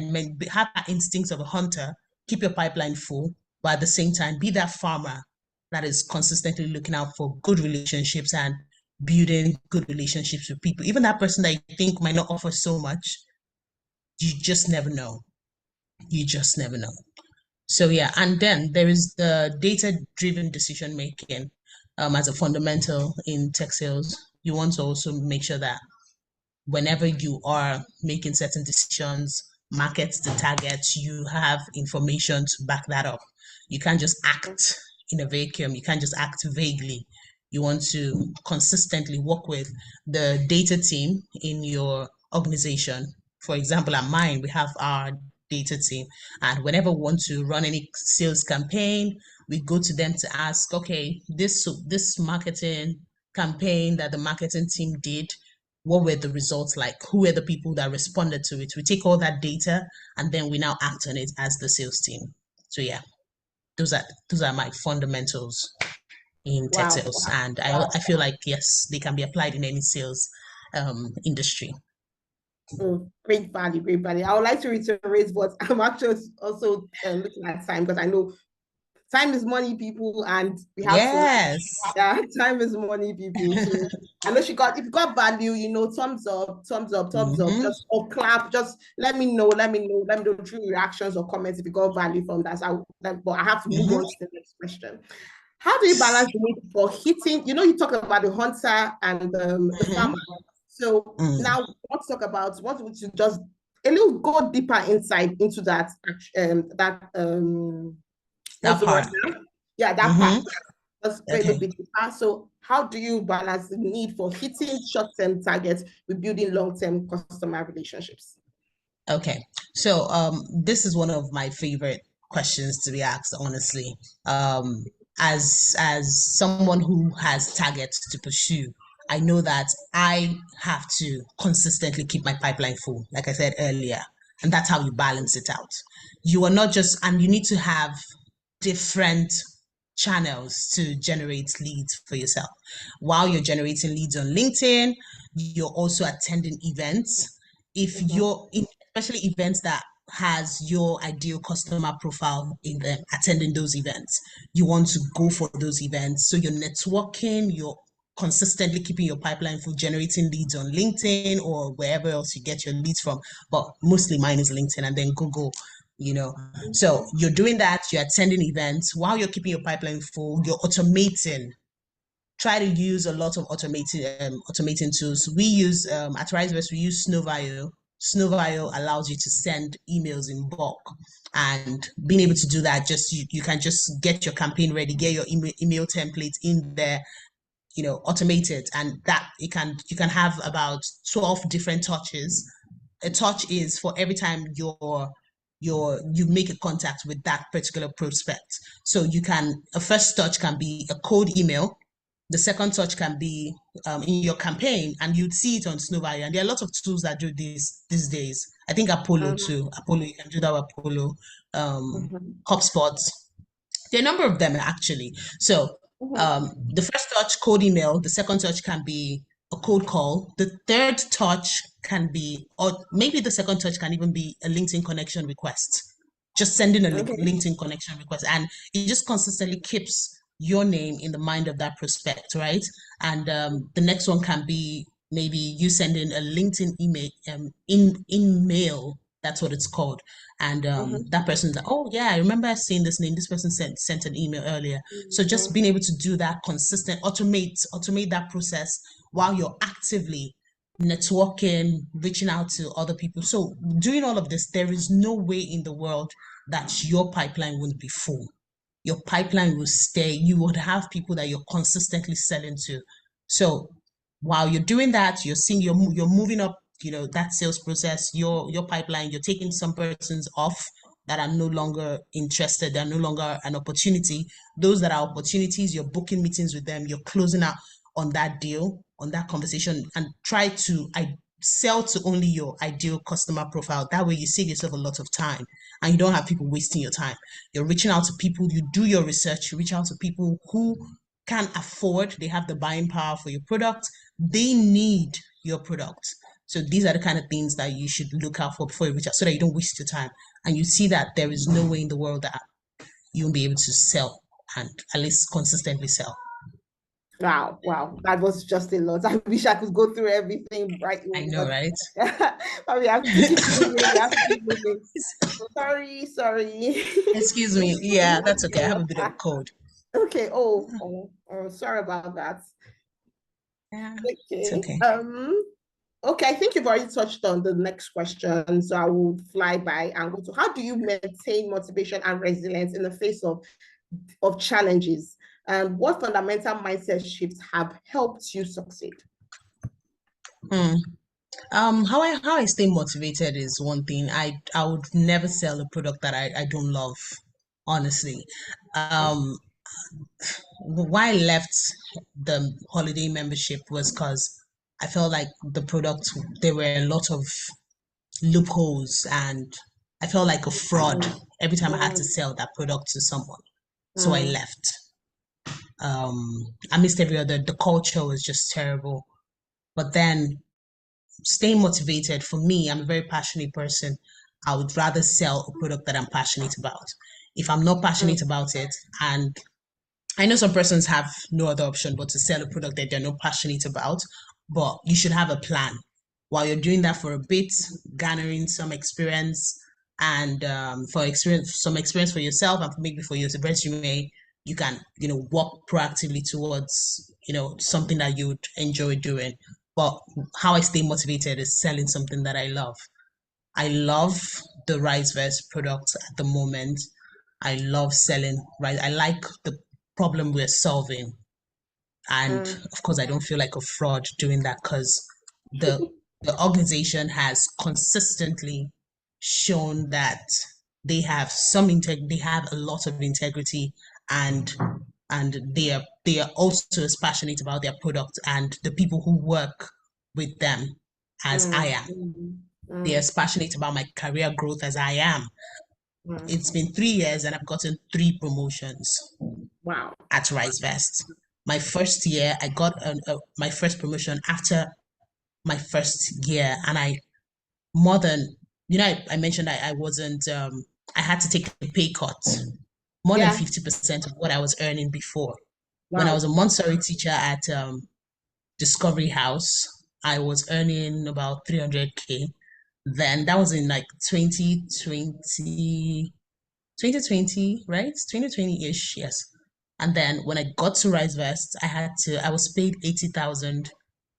have that instinct of a hunter, keep your pipeline full, but at the same time, be that farmer that is consistently looking out for good relationships and building good relationships with people. Even that person that you think might not offer so much, you just never know. You just never know. So yeah, and then there is the data-driven decision making as a fundamental in tech sales. You want to also make sure that whenever you are making certain decisions, markets to targets, you have information to back that up. You can't just act in a vacuum. You can't just act vaguely. You want to consistently work with the data team in your organization. For example, at mine, we have our data team, and whenever we want to run any sales campaign, we go to them to ask, okay, this marketing campaign that the marketing team did, what were the results like? Who were the people that responded to it? We take all that data and then we now act on it as the sales team. So yeah, those are my fundamentals in tech sales, and I feel like yes, they can be applied in any sales industry. Great value, great value. I would like to reiterate, but I'm actually also looking at time because I know time is money, people, and we have time is money, people. So I know if you got value, thumbs up, just or clap, just let me know through reactions or comments if you got value from that. But I have to move on to the next question. How do you balance the need for hitting? You talk about the hunter and the farmer. So now let's talk about what would you just a little go deeper inside into that part. Yeah, that part. Let's go a little bit deeper. So how do you balance the need for hitting short-term targets with building long-term customer relationships? Okay. So this is one of my favorite questions to be asked, honestly. As someone who has targets to pursue, I know that I have to consistently keep my pipeline full, like I said earlier, and that's how you balance it out. You are not just, and you need to have different channels to generate leads for yourself. While you're generating leads on LinkedIn, you're also attending events. If you're in, especially events that has your ideal customer profile in them, attending those events, you want to go for those events. So you're networking, you're consistently keeping your pipeline full, generating leads on LinkedIn or wherever else you get your leads from. But mostly mine is LinkedIn and then Google. So you're doing that, you're attending events while you're keeping your pipeline full, you're automating. Try to use a lot of automating tools. We use at RiseVest, we use Snowvio. Snowvio allows you to send emails in bulk, and being able to do that, just you can just get your campaign ready, get your email templates in there, automate it, and that you can have about 12 different touches. A touch is for every time your you make a contact with that particular prospect. So a first touch can be a cold email. The second touch can be in your campaign, and you'd see it on Snow Value. And there are lots of tools that do this these days. I think Apollo too. Apollo, you can do that with Apollo. HubSpot. There are a number of them actually. So the first touch, cold email. The second touch can be a cold call. The third touch can be, or maybe the second touch can even be a LinkedIn connection request. Just sending a LinkedIn connection request, and it just consistently keeps your name in the mind of that prospect, right? And the next one can be maybe you send in a LinkedIn email, in mail. That's what it's called. And that person's like, oh yeah, I remember seeing this name. This person sent an email earlier. So just being able to do that consistent, automate that process while you're actively networking, reaching out to other people. So doing all of this, there is no way in the world that your pipeline wouldn't be full. Your pipeline will stay. You would have people that you're consistently selling to. So while you're doing that, you're seeing you're moving up, that sales process, your pipeline, you're taking some persons off that are no longer interested, they're no longer an opportunity. Those that are opportunities, you're booking meetings with them, you're closing out on that deal, on that conversation, and try to sell to only your ideal customer profile. That way you save yourself a lot of time and you don't have people wasting your time. You're reaching out to people, you do your research, you reach out to people who can afford, they have the buying power for your product, they need your product. So these are the kind of things that you should look out for before you reach out, so that you don't waste your time. And you see that there is no way in the world that you won't be able to sell, and at least consistently sell. Wow, that was just a lot. I wish I could go through everything right. I know, right? But we have to keep moving. Sorry. Excuse me. Yeah, that's okay. I have a bit of cold. Okay. Oh, sorry about that. Yeah, okay. It's okay. Okay, I think you've already touched on the next question, so I will fly by and go to how do you maintain motivation and resilience in the face of challenges? And what fundamental mindset shifts have helped you succeed? How I stay motivated is one thing. I would never sell a product that I don't love, honestly. Why I left the holiday membership was because I felt like the product, there were a lot of loopholes, and I felt like a fraud every time I had to sell that product to someone. So I left. I missed the culture was just terrible. But then staying motivated, for me, I'm a very passionate person. I would rather sell a product that I'm passionate about. If I'm not passionate about it, and I know some persons have no other option but to sell a product that they're not passionate about, but you should have a plan. While you're doing that for a bit, garnering some experience, and some experience for yourself, and maybe for your resume, you can, work proactively towards, something that you would enjoy doing. But how I stay motivated is selling something that I love. I love the RiseVerse product at the moment. I love selling, right? I like the problem we're solving. And of course, I don't feel like a fraud doing that, because the organization has consistently shown that they have they have a lot of integrity, and they are also as passionate about their product and the people who work with them as I am. They're as passionate about my career growth as I am. It's been 3 years and I've gotten 3 promotions. Wow. At RiseVerse. My first year, I got my first promotion after my first year, and I mentioned I wasn't, I had to take a pay cut, more than 50% of what I was earning before. Wow. When I was a Montessori teacher at Discovery House, I was earning about 300K. Then that was in like 2020, right? 2020-ish, yes. And then when I got to RiseVerse, I was paid 80,000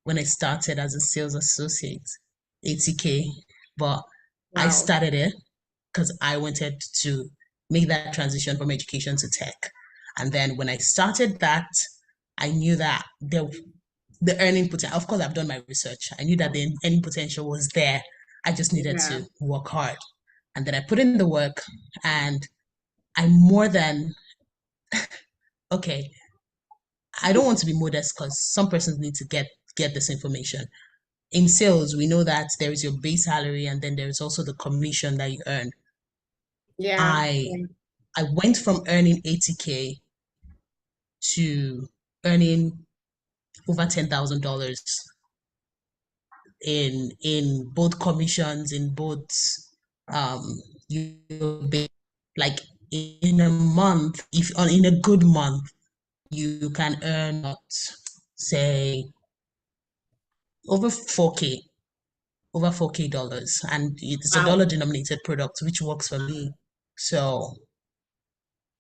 when I started as a sales associate, 80K. But I started it because I wanted to make that transition from education to tech. And then when I started that, I knew that the earning potential, of course, I've done my research. I knew that the earning potential was there. I just needed to work hard. And then I put in the work, and I more than, okay, I don't want to be modest because some persons need to get this information. In sales, we know that there is your base salary and then there is also the commission that you earn. Yeah. I went from earning 80K to earning over $10,000 in both commissions, in both you like in a month, if in a good month, you can earn say over 4K, over 4K dollars, and it's a dollar denominated product, which works for me. So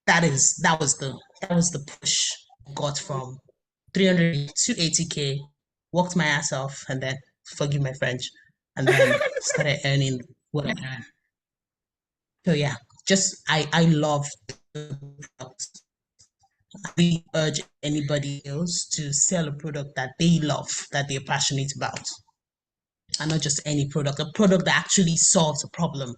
that was the push I got from 300 to 80K, worked my ass off, and then forgive my French, and then started earning what I earn. So yeah, just I love the product. I urge anybody else to sell a product that they love, that they're passionate about, and not just any product, a product that actually solves a problem.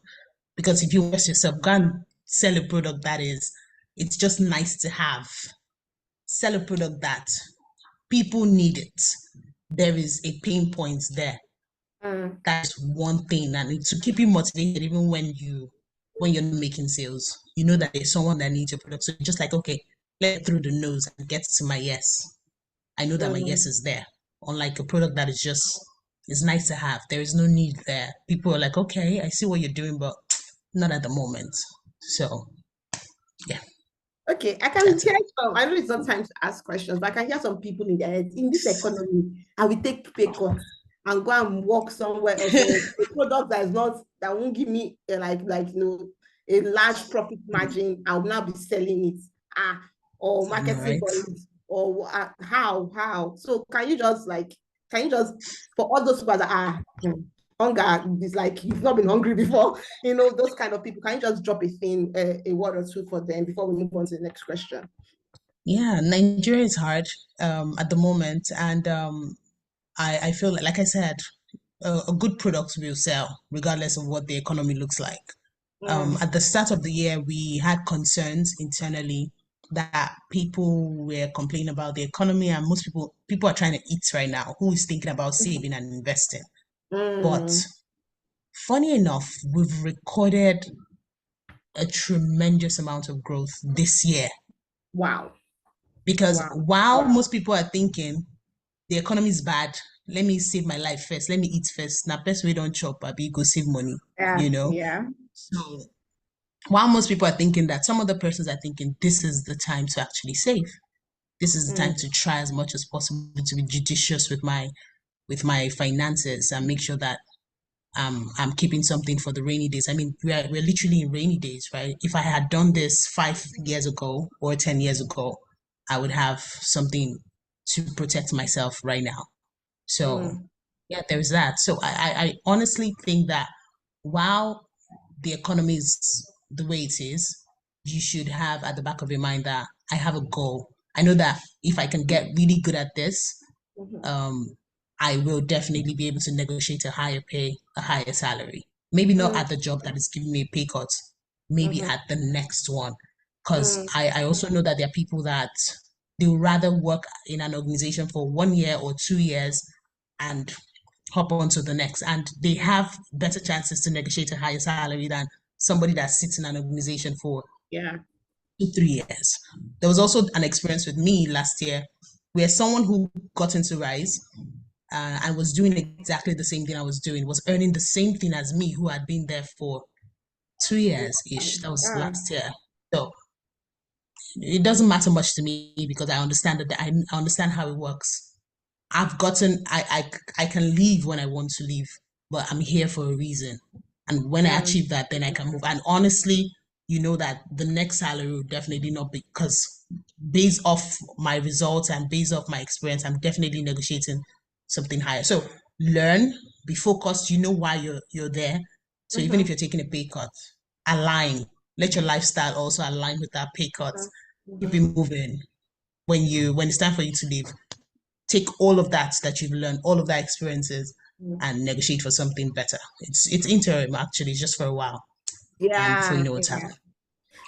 Because if you ask yourself, go and sell a product that is, it's just nice to have. Sell a product that people need it. There is a pain point there. That's one thing, and to keep you motivated, even when you're not making sales, you know that there's someone that needs your product. So you're just like, okay, let through the nose and get to my yes. I know that my yes is there. Unlike a product that is just, it's nice to have. There is no need there. People are like, okay, I see what you're doing, but not at the moment. So yeah. Okay, I can hear some. I know it's sometimes to ask questions, but I can hear some people in their heads. In this economy, I will take pay cut and go and work somewhere else. A product that is not, that won't give me a large profit margin. I will not be selling it. Or marketing for it. Or how? So can you just for all those people that hunger is like you've not been hungry before, those kind of people, can you just drop a word or two for them before we move on to the next question? Yeah, Nigeria is hard at the moment, and I feel like I said, a good product will sell regardless of what the economy looks like. At the start of the year, we had concerns internally that people were complaining about the economy, and most people are trying to eat right now. Who is thinking about saving and investing? But funny enough, we've recorded a tremendous amount of growth this year. Wow. Because while most people are thinking the economy is bad, let me save my life first, let me eat first. Now, best way don't chop, Abi, go save money. Yeah. So while most people are thinking that, some other persons are thinking this is the time to actually save. This is the time to try as much as possible to be judicious with my finances and make sure that I'm keeping something for the rainy days. I mean, we're literally in rainy days, right? If I had done this 5 years ago or 10 years ago, I would have something to protect myself right now. So yeah, there's that. So I honestly think that while the economy is the way it is, you should have at the back of your mind that I have a goal. I know that if I can get really good at this, I will definitely be able to negotiate a higher pay, a higher salary. Maybe not at the job that is giving me a pay cut, maybe at the next one. Because I also know that there are people that they would rather work in an organization for 1 year or 2 years and hop on to the next. And they have better chances to negotiate a higher salary than somebody that sits in an organization for 2-3 years. There was also an experience with me last year where someone who got into Rise and was doing exactly the same thing I was doing, was earning the same thing as me, who had been there for 2 years-ish. That was last year. So it doesn't matter much to me because I understand that I understand how it works. I can leave when I want to leave, but I'm here for a reason. And when I achieve that, then I can move. And honestly, you know that the next salary will definitely not be, because based off my results and based off my experience, I'm definitely negotiating something higher. So learn, be focused, you know why you're there. So even if you're taking a pay cut, align. Let your lifestyle also align with that pay cut. Keep it moving. When it's time for you to leave, take all of that you've learned, all of that experiences, and negotiate for something better. It's interim, actually, just for a while. and before you Yeah, know what's yeah. happening,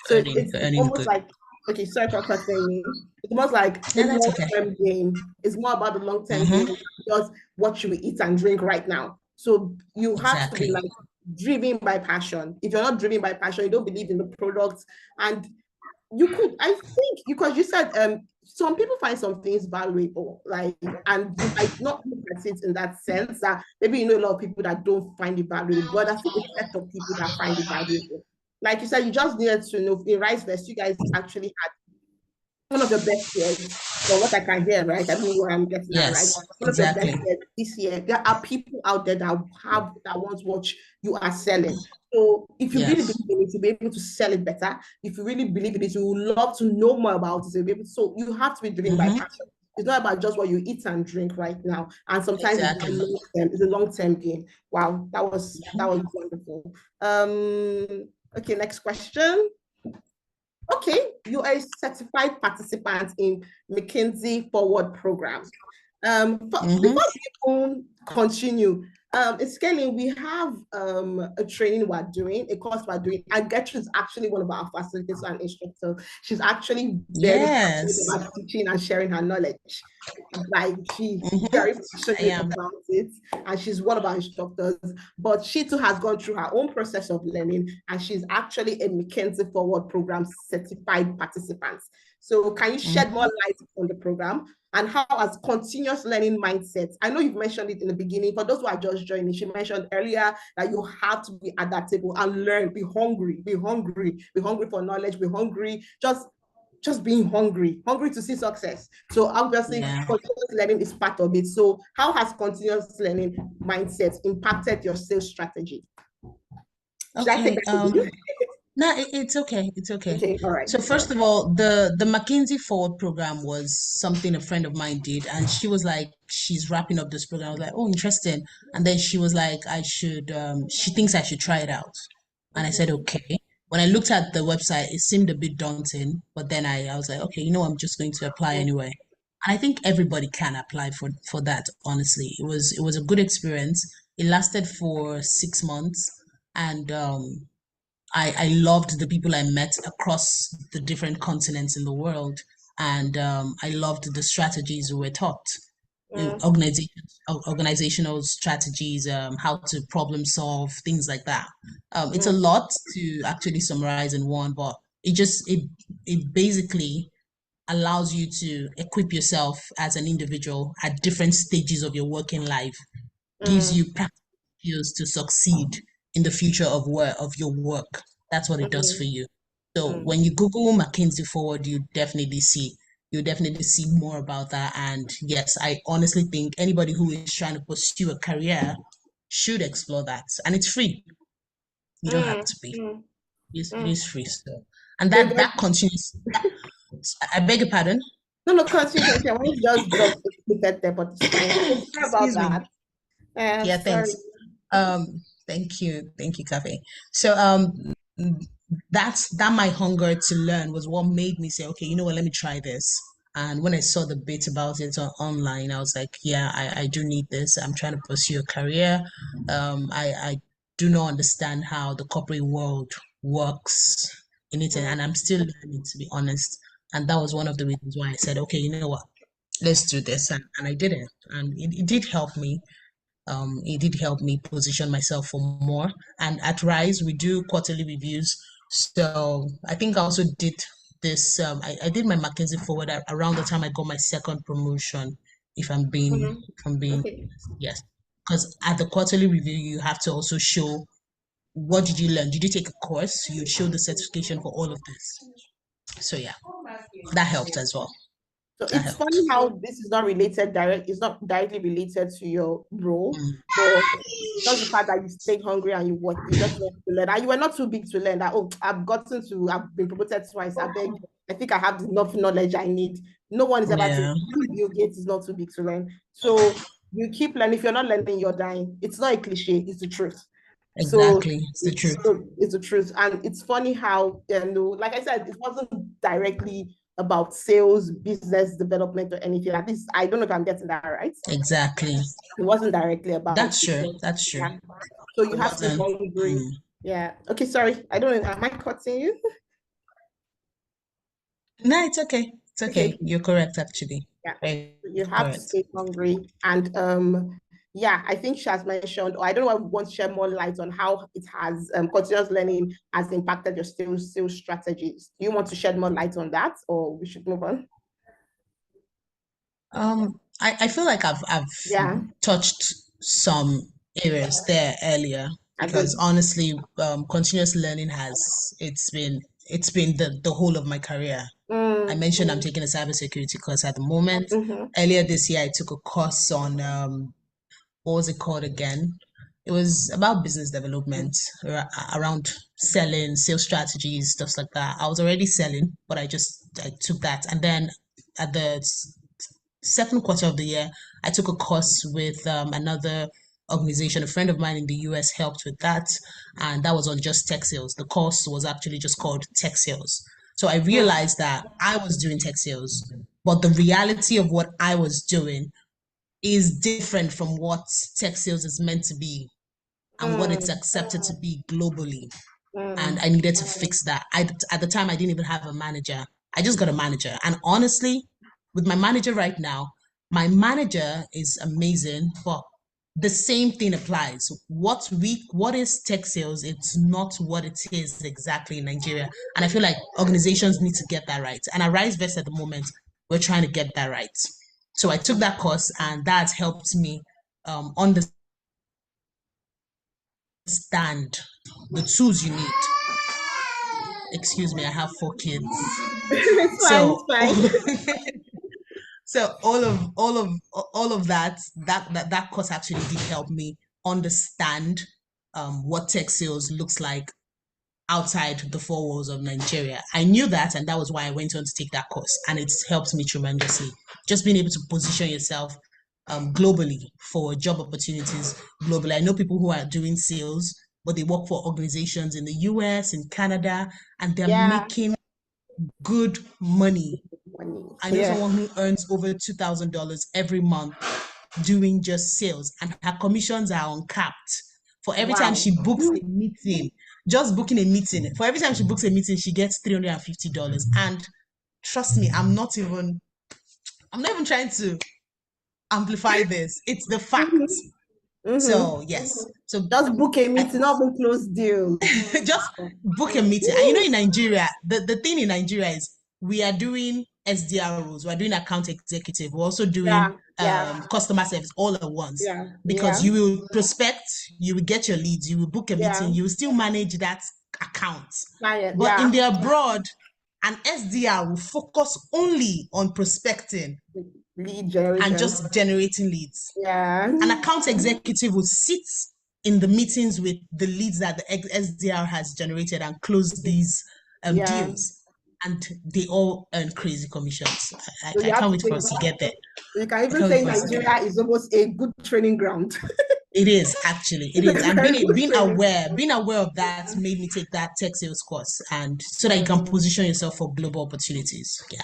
So you're it's earning almost good. like, okay, sorry for cutting you. It's almost like a Yeah, that's okay. long-term game. It's more about the long-term Mm-hmm. game, just what you eat and drink right now. So you have to be Exactly. like driven by passion. If you're not driven by passion, you don't believe in the product. And you could, I think, because you said some people find some things valuable, like, and you might not look at it in that sense that maybe you know a lot of people that don't find it valuable, but that's a set of people that find it valuable. Like you said, you just needed to know in Rice Vest, you guys actually had one of the best years, from what I can hear, right? I don't know where I'm getting that right. Yes, One of the best exactly. years this year. There are people out there that want what you are selling. So if you really Yes. believe in it, you'll be able to sell it better. If you really believe in it, you will love to know more about it. So, so you have to be driven by Mm-hmm. passion. It's not about just what you eat and drink right now. And sometimes Exactly. it's a long-term game. Wow, that was wonderful. Okay, next question. Okay, you are a certified participant in McKinsey Forward program. Before Mm-hmm. we even continue, in scaling, we have a training we're doing, a course we're doing, and Gertrude is actually one of our facilitators and instructors. She's actually very passionate Yes. about teaching and sharing her knowledge. Like she's Mm-hmm. very I passionate am. about it, and she's one of our instructors. But she too has gone through her own process of learning, and she's actually a McKinsey Forward program certified participant. So, can you shed more Mm-hmm. light on the program and how as continuous learning mindset? I know you've mentioned it in the beginning. For those who are just joining, she mentioned earlier that you have to be adaptable and learn, be hungry, be hungry, be hungry for knowledge, be hungry, just being hungry to see success. So obviously, Yeah. continuous learning is part of it. So how has continuous learning mindset impacted your sales strategy? Should I take Okay. that? No, it's okay. It's okay. Okay, all right. So first of all, the McKinsey Forward program was something a friend of mine did, and she was like, she's wrapping up this program. I was like, oh, interesting. And then she was like, I should, she thinks I should try it out. And I said, okay. When I looked at the website, it seemed a bit daunting, but then I was like, okay, I'm just going to apply anyway. And I think everybody can apply for that, honestly. It was a good experience. It lasted for 6 months, and I loved the people I met across the different continents in the world, and I loved the strategies we were taught, Mm, organizational strategies, how to problem solve, things like that. It's a mm, lot to actually summarize in one, but it basically allows you to equip yourself as an individual at different stages of your working life, gives mm, you practical skills to succeed in the future of your work. That's what it does for mm, you. So mm, when you Google McKinsey Forward, you definitely see more about that. And yes, I honestly think anybody who is trying to pursue a career should explore that. And it's free. You don't have mm, to pay. mm, It mm. is free. So and So that continues. I beg your pardon. no, no, continue, continue. I want to just drop it there, but it's fine. So sorry about Excuse me. that. Yeah, Sorry. thanks. Thank you, Cafe. So that my hunger to learn was what made me say, okay, you know what, let me try this. And when I saw the bit about it online, I was like, yeah, I do need this. I'm trying to pursue a career. I do not understand how the corporate world works in it, Mm, and I'm still learning, to be honest. And that was one of the reasons why I said, okay, you know what, let's do this. And I did it. And it did help me. It did help me position myself for more. And at Rise, we do quarterly reviews. So I think I also did this. I did my McKinsey Forward around the time I got my second promotion. mm. If I'm being Okay. yes, because at the quarterly review, you have to also show what did you learn. Did you take a course? You show the certification for all of this. So yeah, that helped as well. So That it's funny helped. how this is not it's not directly related to your role, Mm. but just the fact that you stayed hungry and you just want to learn, and you were not too big to learn that, oh, I've been promoted twice. I think I have enough knowledge I need. No one is ever too, Yeah, even Bill Gates is not too big to learn. So you keep learning. If you're not learning, you're dying. It's not a cliche, it's the truth. So exactly. It's the truth. it's the truth. And it's funny how, like I said, it wasn't directly about sales, business development, or anything. At least I don't know if I'm getting that right. Exactly. It wasn't directly about That's it. true. So, That's true. yeah. So you It have to be wasn't. hungry. Mm. Yeah. Okay, sorry. I don't know. Am I cutting you? No, it's okay. It's Okay. okay. You're correct, actually. Yeah. Very You have to correct. stay hungry. And yeah, I think she has mentioned, or I don't know if you want to share more light on how it has continuous learning has impacted your sales strategies. Do you want to shed more light on that, or we should move on? I feel like I've Yeah, touched some areas there earlier because agree. honestly, continuous learning it's been the whole of my career. I mentioned I'm taking a cybersecurity course at the moment. Mm-hmm. Earlier this year, I took a course on what was it called again? It was about business development around selling, sales strategies, stuff like that. I was already selling, but I took that, and then at the second quarter of the year, I took a course with another organization. A friend of mine in the US helped with that, and that was on just tech sales. The course was actually just called tech sales. So I realized that I was doing tech sales, but the reality of what I was doing is different from what tech sales is meant to be and what it's Mm, accepted to be globally. And mm, I needed to fix that. At the time, I didn't even have a manager. I just got a manager. And honestly, with my manager right now, my manager is amazing, but the same thing applies. What is tech sales? It's not what it is exactly in Nigeria. And I feel like organizations need to get that right. And at RiseVest at the moment, we're trying to get that right. So I took that course, and that helped me understand the tools you need. Excuse me, I have 4 kids. it's fine, it's So fine. so all of that course actually did help me understand what tech sales looks like outside the four walls of Nigeria. I knew that, and that was why I went on to take that course, and it's helped me tremendously. Just being able to position yourself globally for job opportunities globally. I know people who are doing sales, but they work for organizations in the US, in Canada, and they're Yeah, making good money. money. I know Yeah. someone who earns over $2,000 every month doing just sales, and her commissions are uncapped. For every time Wow. she books a meeting, just booking a meeting, for every time she books a meeting, she gets $350. And trust me, I'm not even trying to amplify this. It's the fact. Mm-hmm. Mm-hmm. So yes. So Just book a I, meeting, not even close deals. just book a meeting. And you know, in Nigeria, the thing in Nigeria is we are doing SDR roles, we're doing account executive, we're also doing Yeah, yeah, customer service all at once. yeah, Because yeah, you will prospect, you will get your leads, you will book a yeah. meeting, you will still manage that account. Client, But in yeah. the abroad, an SDR will focus only on prospecting Lead and generation. just generating leads. Yeah. An account executive will sit in the meetings with the leads that the SDR has generated and close these Yeah. deals. And they all earn crazy commissions. So you I have can't to wait for say, us to get there. you can I even can't wait say for us to get there. Nigeria is almost a good training ground. It is actually, it It's is. a And very good training. being aware of that made me take that tech sales course, and so that you can position yourself for global opportunities. Yeah,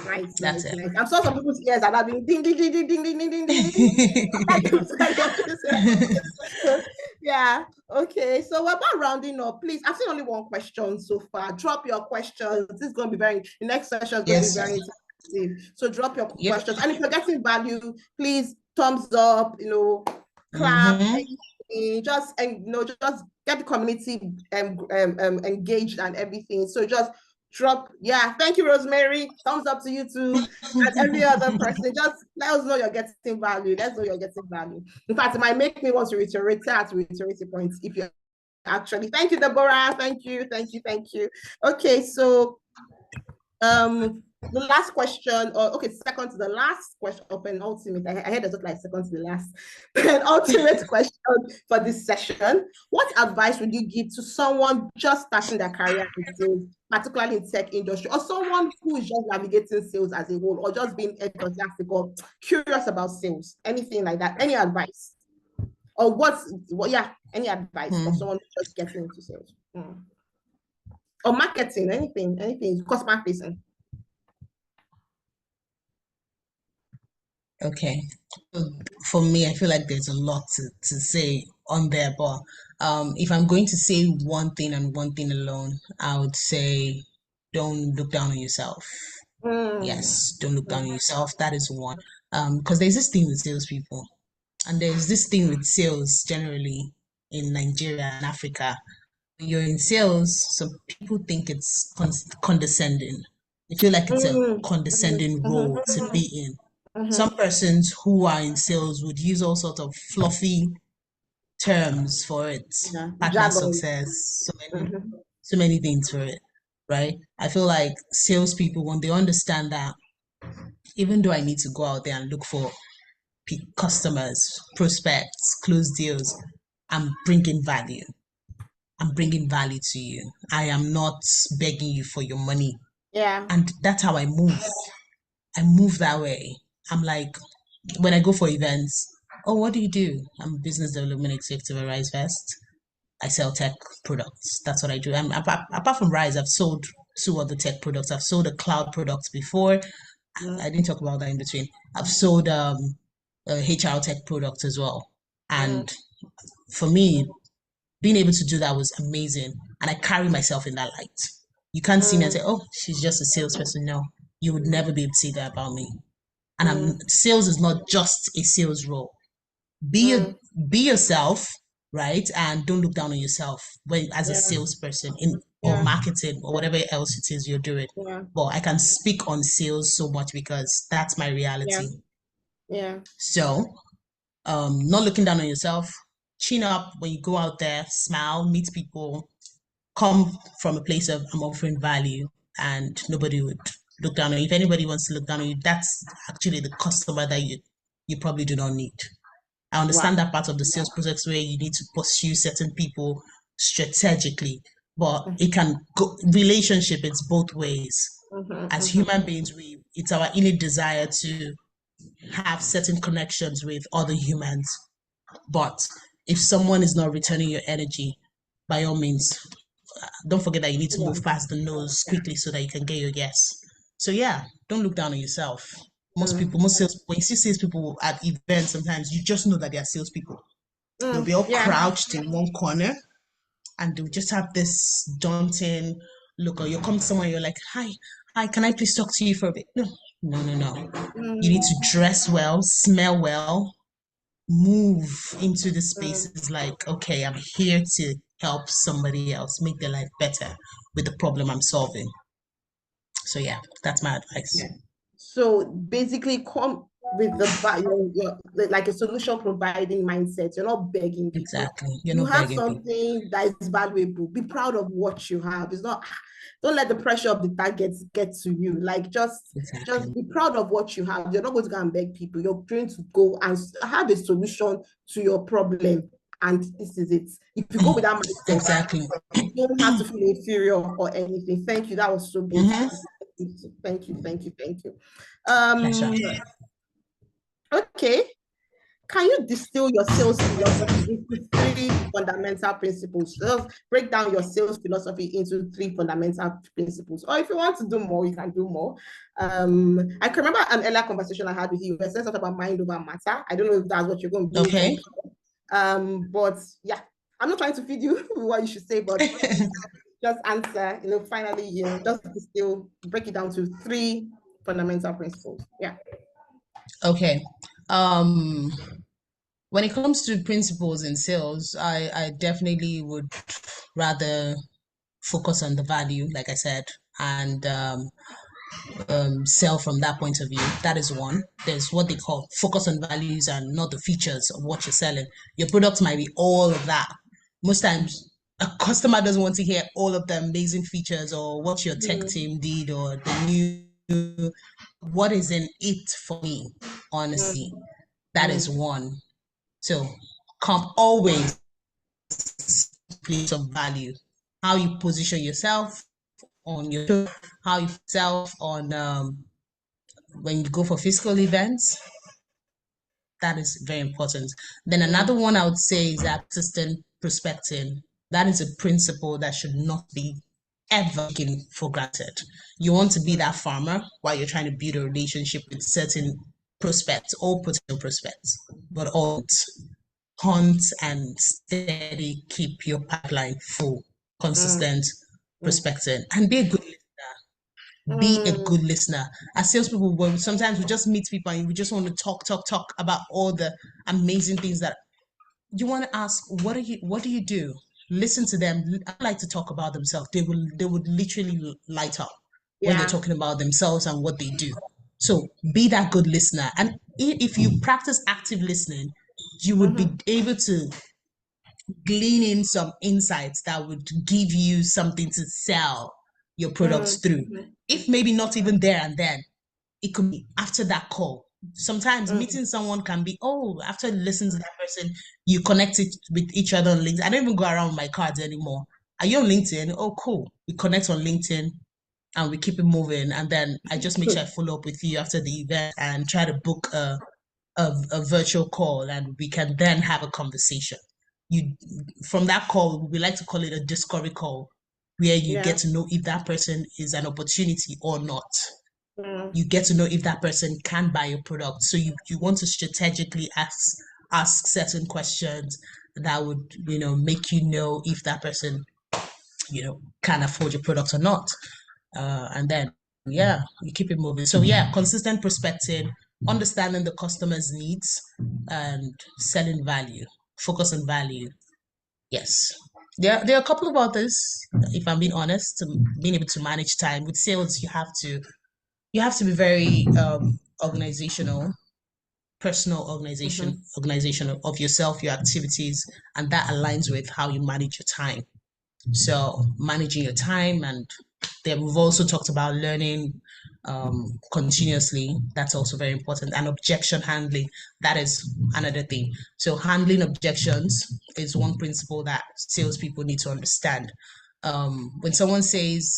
Nice, that's nice, it. nice. I'm sure some people's ears are not being ding, ding, ding, ding, ding, ding, ding, ding, ding, ding. Yeah. Okay. So we're about rounding up. Please, I've seen only one question so far. Drop your questions. This is going to be the next session is going to be Yes. very interactive. So drop your Yep. questions. And if you're getting value, please thumbs up, clap, anything. Just just get the community engaged and everything. So just drop, yeah. Thank you, Rosemary. Thumbs up to you too. And every other person, just let us know you're getting value. Let's know you're getting value. In fact, it might make me want to reiterate the points if you actually. Thank you, Deborah. Thank you. Okay, so the last question, or okay, second to the last question, open ultimate. I heard it look like second to the last. Ultimate question for this session. What advice would you give to someone just starting their career in sales, particularly in tech industry, or someone who is just navigating sales as a whole, or just being enthusiastic or curious about sales? Anything like that? Any advice? Or any advice for someone who's just getting into sales? Or marketing, anything, customer facing. Okay. For me, I feel like there's a lot to say on there, but if I'm going to say one thing and one thing alone, I would say don't look down on yourself. Yes, don't look down on yourself. That is one. Because there's this thing with salespeople, and there's this thing with sales generally in Nigeria and Africa. When you're in sales, some people think it's condescending. They feel like it's a condescending role to be in. Some persons who are in sales would use all sorts of fluffy terms for it, partner success, so many things for it, right? I feel like salespeople, when they understand that, even though I need to go out there and look for customers, prospects, close deals, I'm bringing value. I'm bringing value to you. I am not begging you for your money. Yeah. And that's how I move. I move that way. I'm like, when I go for events, oh, what do you do? I'm a business development executive at Rise Vest. I sell tech products. That's what I do. Apart from Rise, I've sold 2 other tech products. I've sold a cloud product before. I didn't talk about that in between. I've sold a HR tech product as well. And for me, being able to do that was amazing. And I carry myself in that light. You can't see me and say, oh, she's just a salesperson. No, you would never be able to say that about me. And sales is not just a sales role. Be yourself, right? And don't look down on yourself when as a salesperson or marketing or whatever else it is you're doing. But I can speak on sales so much because that's my reality. So not looking down on yourself, chin up when you go out there, smile, meet people, come from a place of I'm offering value, and nobody would look down on you. If anybody wants to look down on you, that's actually the customer that you probably do not need. I understand that part of the sales process where you need to pursue certain people strategically, but it can go relationship, it's both ways. As human beings, it's our innate desire to have certain connections with other humans. But if someone is not returning your energy, by all means, don't forget that you need to move past the nose quickly so that you can get your yes. So yeah, don't look down on yourself. Most sales, when you see salespeople at events, sometimes you just know that they are salespeople. They'll be all crouched in one corner, and they'll just have this daunting look. Or you'll come to someone, you're like, hi, can I please talk to you for a bit? No. You need to dress well, smell well, move into the spaces like, okay, I'm here to help somebody else make their life better with the problem I'm solving. So yeah, that's my advice. So basically come with the value, like a solution providing mindset. You're not begging people. Exactly. You have something that is valuable. Be proud of what you have. It's not, don't let the pressure of the targets get to you. Like just be proud of what you have. You're not going to go and beg people. You're going to go and have a solution to your problem. And this is it. If you go with that mindset, you don't have to feel inferior or anything. Thank you. That was so beautiful. Thank you. Okay. Can you distill your sales philosophy into 3 fundamental principles? Just break down your sales philosophy into 3 fundamental principles. Or if you want to do more, you can do more. I can remember an earlier conversation I had with you. We said something about mind over matter. I don't know if that's what you're going to do. Okay. But yeah, I'm not trying to feed you what you should say, but just answer, finally, just distill, break it down to 3 fundamental principles. Yeah. Okay. When it comes to principles in sales, I definitely would rather focus on the value, like I said, and sell from that point of view. That is one. There's what they call focus on values and not the features of what you're selling. Your product might be all of that. Most times, a customer doesn't want to hear all of the amazing features or what your tech team did or the new, what is in it for me, honestly. That is one. So come always place of value. How you position yourself on your show, how you self on when you go for physical events. That is very important. Then another one I would say is that persistent prospecting. That is a principle that should not be ever taken for granted. You want to be that farmer while you're trying to build a relationship with certain prospects or potential prospects, but all hunt and steady, keep your pipeline full, consistent, prospecting, and be a good listener. Be a good listener. As salespeople, when sometimes we just meet people and we just want to talk about all the amazing things that you want to ask. What do you do? Listen to them. I like to talk about themselves. They would literally light up when they're talking about themselves and what they do. So be that good listener. And if you practice active listening, you would be able to glean in some insights that would give you something to sell your products through. If maybe not even there and then, it could be after that call. Sometimes meeting someone can be, after listening to that person, you connect it with each other on LinkedIn. I don't even go around with my cards anymore. Are you on LinkedIn? Oh, cool. We connect on LinkedIn and we keep it moving. And then I just make sure I follow up with you after the event and try to book a virtual call, and we can then have a conversation. From that call, we like to call it a discovery call, where you get to know if that person is an opportunity or not. You get to know if that person can buy your product. So you want to strategically ask certain questions that would, make you know if that person, can afford your product or not. And then, you keep it moving. So consistent prospecting, understanding the customer's needs, and selling value, focus on value. Yes. There are a couple of others, if I'm being honest, being able to manage time. With sales, you have to be very organizational, personal organization of yourself, your activities, and that aligns with how you manage your time. So managing your time, and then we've also talked about learning continuously. That's also very important. And objection handling, that is another thing. So handling objections is one principle that salespeople need to understand. When someone says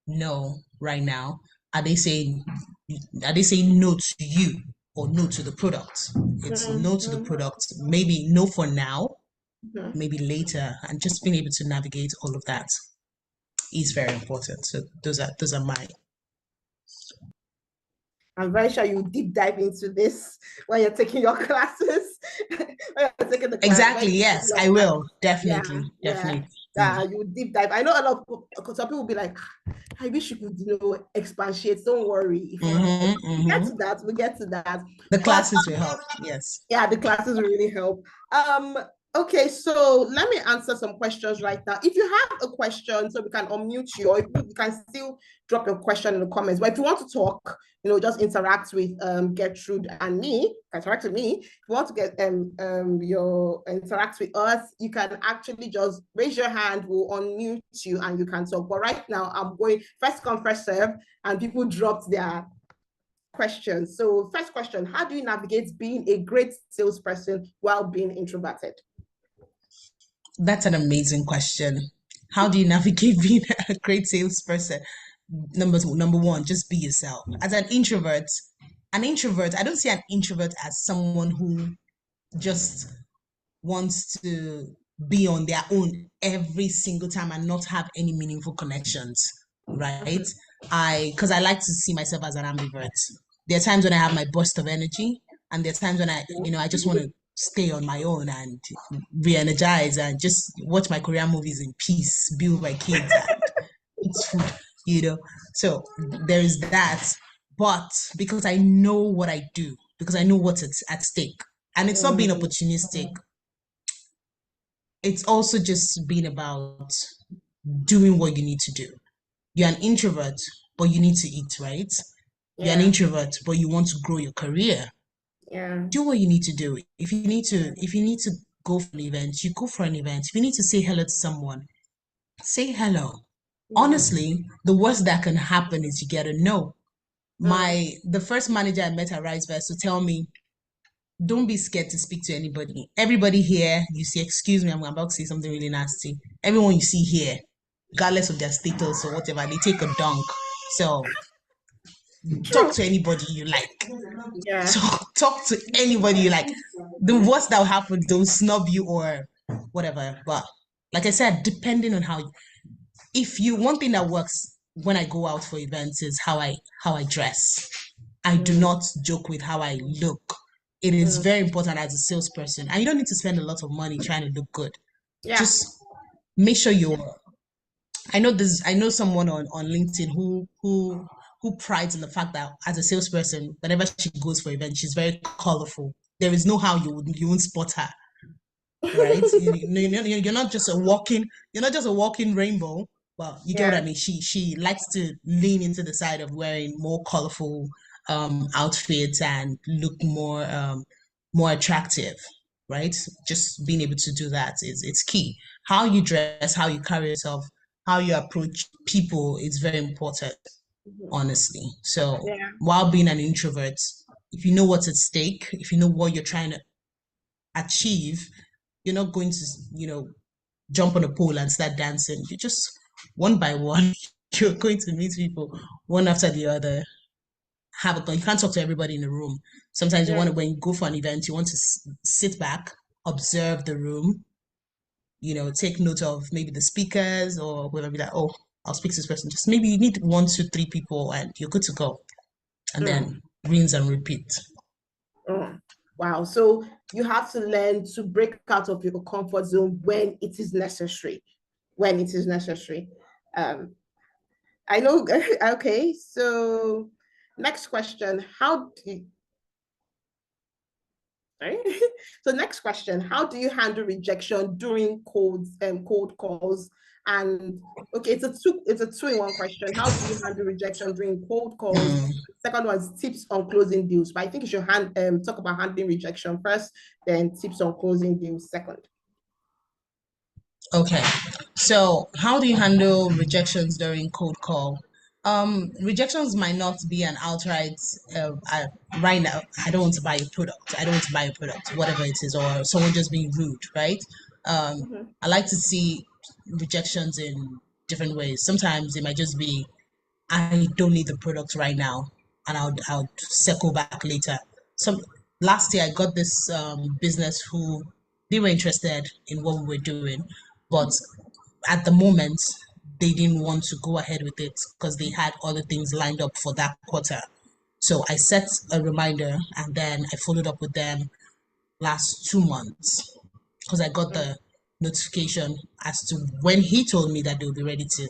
no right now, are they saying no to you or no to the product? It's no to the product, maybe no for now, maybe later, and just being able to navigate all of that is very important. So those are mine. I'm very sure you deep dive into this when you're taking your classes. Taking the class, exactly. Yes, I will. Definitely. Definitely. Yeah, you deep dive. I know a lot of people, some people will be like, I wish you could, expatiate. Don't worry. We get to that. We get to that. The classes will help. Yes. Yeah, the classes will really help. Okay, so let me answer some questions right now. If you have a question, so we can unmute you, or you can still drop your question in the comments. But if you want to talk, just interact with Gertrude and me, interact with me. If you want to get interact with us, you can actually just raise your hand, we'll unmute you and you can talk. But right now, I'm going first come, first serve, and people dropped their questions. So first question, how do you navigate being a great salesperson while being introverted? That's an amazing question. How do you navigate being a great salesperson? Number one, just be yourself. As an introvert, I don't see an introvert as someone who just wants to be on their own every single time and not have any meaningful connections, right? Because I like to see myself as an ambivert. There are times when I have my burst of energy, and there are times when I just want to stay on my own and re-energize and just watch my Korean movies in peace, be with my kids, and eat food, So there is that. But because I know what I do, because I know what's at stake, and it's not being opportunistic, it's also just being about doing what you need to do. You're an introvert, but you need to eat, right? You're an introvert, but you want to grow your career. Do what you need to do. If you need to go for an event, you go for an event. If you need to say hello to someone, say hello. Honestly, the worst that can happen is you get a no. The first manager I met at RiseVerse to tell me, don't be scared to speak to anybody. Everybody here, you see, excuse me, I'm about to say something really nasty. Everyone you see here, regardless of their status or whatever, they take a dunk. So talk to anybody you like. Talk to anybody you like. The worst that will happen, they'll snub you or whatever. But like I said, depending on one thing that works when I go out for events is how I dress. I do not joke with how I look. it is very important as a salesperson, and you don't need to spend a lot of money trying to look good. Yeah. Just make sure you're. I know someone on LinkedIn who prides in the fact that as a salesperson, whenever she goes for events, she's very colorful. There is no how you won't spot her, right? You're not just a walking rainbow, but you get what I mean. She likes to lean into the side of wearing more colorful outfits and look more attractive, right? Just being able to do that is it's key. How you dress, how you carry yourself, how you approach people is very important, honestly. So while being an introvert, if you know what's at stake, if you know what you're trying to achieve, you're not going to, jump on a pole and start dancing. You just one by one, you're going to meet people one after the other. You can't talk to everybody in the room. Sometimes when you go for an event, you want to sit back, observe the room, take note of maybe the speakers or whoever. Be like, oh, I'll speak to this person. Just maybe you need 1, 2, 3 people, and you're good to go. And then rinse and repeat. Wow. So you have to learn to break out of your comfort zone when it is necessary. When it is necessary. I know. Okay. So next question. So next question, how do you handle rejection during cold calls? And okay, it's a two-in-one question. How do you handle rejection during cold calls? Second one is tips on closing deals. But I think you should talk about handling rejection first, then tips on closing deals second. Okay, so how do you handle rejections during cold call? Rejections might not be an outright, right now, I don't want to buy your product. I don't want to buy your product, whatever it is, or someone just being rude, right? I like to see rejections in different ways. Sometimes it might just be, I don't need the product right now, and I'll circle back later. Last year I got this business who they were interested in what we were doing, but at the moment they didn't want to go ahead with it because they had other things lined up for that quarter. So I set a reminder and then I followed up with them last 2 months because I got the notification as to when he told me that they'll be ready to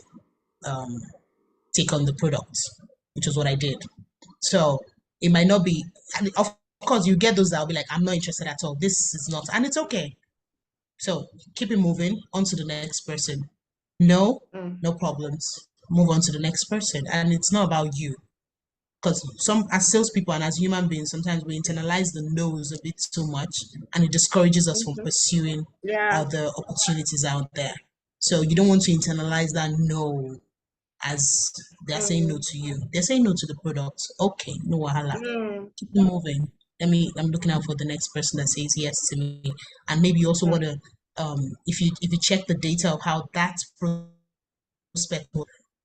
take on the product, which is what I did. So it might not be, and of course, you get those that will be like, I'm not interested at all. This is not, and it's okay. So keep it moving on to the next person. No problems. Move on to the next person. And it's not about you. Because as salespeople and as human beings, sometimes we internalize the no's a bit too much and it discourages us from pursuing other opportunities out there. So you don't want to internalize that no as they're saying no to you. They're saying no to the product. Okay, no wahala. Keep it moving. I'm looking out for the next person that says yes to me. And maybe you also want to if you check the data of how that prospect,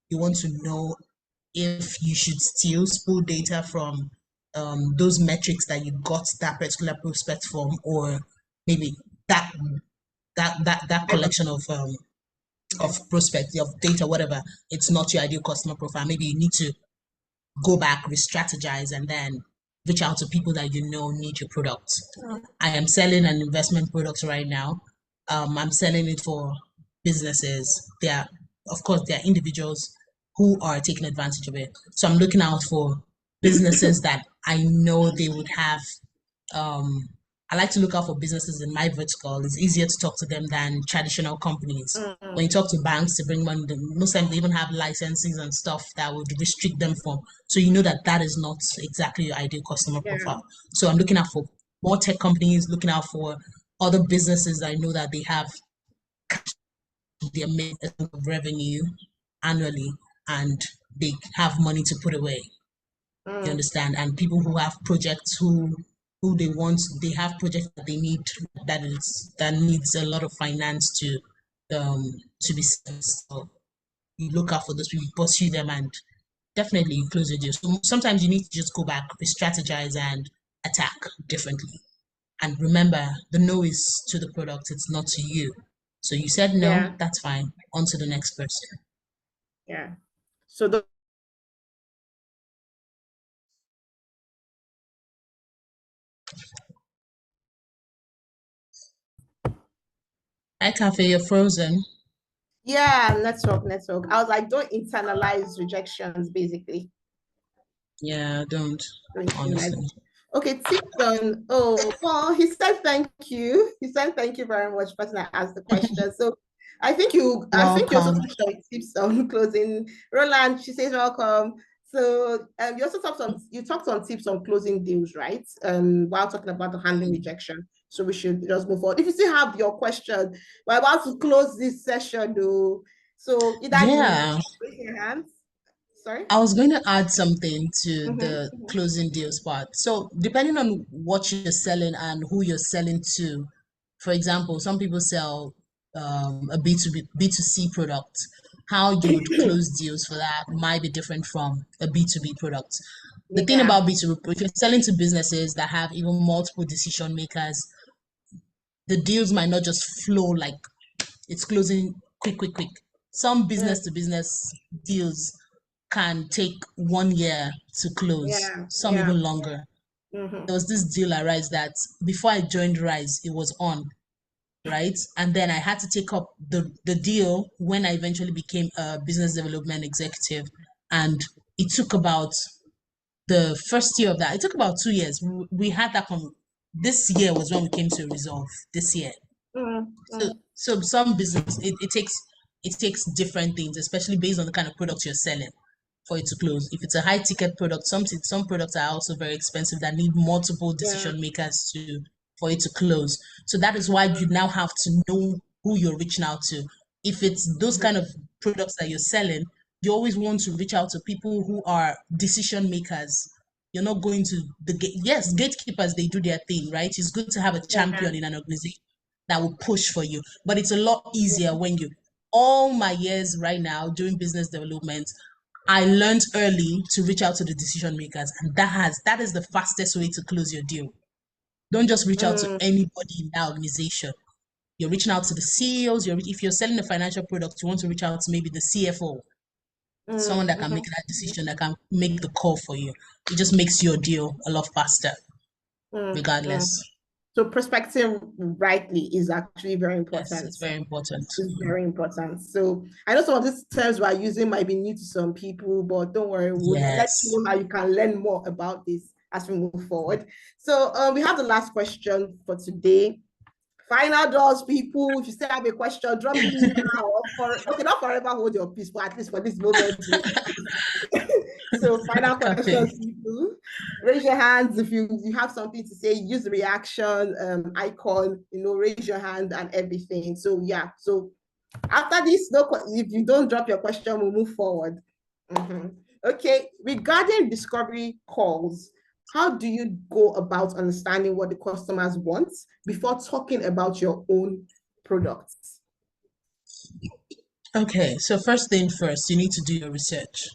you want to know if you should still pull data from those metrics that you got that particular prospect from, or maybe that collection of prospect, of data, whatever, it's not your ideal customer profile. Maybe you need to go back, re-strategize, and then reach out to people that you know need your product. I am selling an investment product right now. I'm selling it for businesses. Of course, there are individuals who are taking advantage of it. So I'm looking out for businesses that I know they would have. I like to look out for businesses in my vertical. It's easier to talk to them than traditional companies. When you talk to banks to bring money, most times they even have licenses and stuff that would restrict them from. So you know that is not exactly your ideal customer profile. So I'm looking out for more tech companies, looking out for other businesses that I know that they have their revenue annually and they have money to put away. You understand? And people who have projects who they have projects that they need that needs a lot of finance to be set. So you look out for those people, pursue them, and definitely you close your deal. So sometimes you need to just go back, re-strategize, and attack differently. And remember, the no is to the product, it's not to you. So you said no, that's fine. On to the next person. Yeah. So Hi, Cafe, you're frozen. Yeah, network. I was like, don't internalize rejections, basically. Yeah, don't, Don't internalize. honestly. Okay, Tipton. Oh, well, he said thank you. He said thank you very much, person that asked the question. So I think you also Welcome. touched on tips on closing. Roland, she says welcome. So you also talked on tips on closing deals, right? While talking about the handling rejection. So we should just move forward. If you still have your question, we're about to close this session though. So either you Yeah, raise your hands. Sorry. I was going to add something to the Mm-hmm. closing deals part. So, depending on what you're selling and who you're selling to, for example, some people sell a B2B, B2C product. How you would close deals for that might be different from a B2B product. The thing Yeah. about B2B, if you're selling to businesses that have even multiple decision makers, the deals might not just flow like it's closing quick. Some Mm, business to business deals can take 1 year to close, yeah. some Yeah. even longer. Mm-hmm. There was this deal I Rise that before I joined Rise, it was on, right? And then I had to take up the deal when I eventually became a business development executive. And it took about the first year of that, it took about 2 years. We had that this year was when we came to a resolve this year. So, Mm-hmm. so some business it takes different things, especially based on the kind of product you're selling, for it to close. If it's a high ticket product, some products are also very expensive that need multiple Yeah. decision makers to for it to close. So that is why you now have to know who you're reaching out to. If it's those Mm-hmm. kind of products that you're selling, you always want to reach out to people who are decision makers. You're not going to yes, gatekeepers, they do their thing, right? It's good to have a Yeah. champion in an organization that will push for you. But it's a lot easier when you, all my years right now doing business development, I learned early to reach out to the decision makers, and that is the fastest way to close your deal. Don't just reach out to Mm, anybody in that organization. You're reaching out to the CEOs. If you're selling a financial product, you want to reach out to maybe the CFO, someone that can make that decision, that can make the call for you. It just makes your deal a lot faster, mm, mm. regardless. So prospecting rightly is actually very Yes, important. it's very important. It's very important. So I know some of these terms we're using might be new to some people, but don't worry, we'll let Yes. you know how you can learn more about this as we move forward. So we have the last question for today. Final doors, people. If you still have a question, drop it now. Okay, not forever hold your peace, but at least for this moment. So final Cafe. questions, people. Raise your hands if you have something to say. Use the reaction icon. Raise your hand and everything. So yeah. So after this, no, if you don't drop your question, we'll move forward. Mm-hmm. Okay. Regarding discovery calls, how do you go about understanding what the customers want before talking about your own products? Okay, so first thing first, you need to do your research.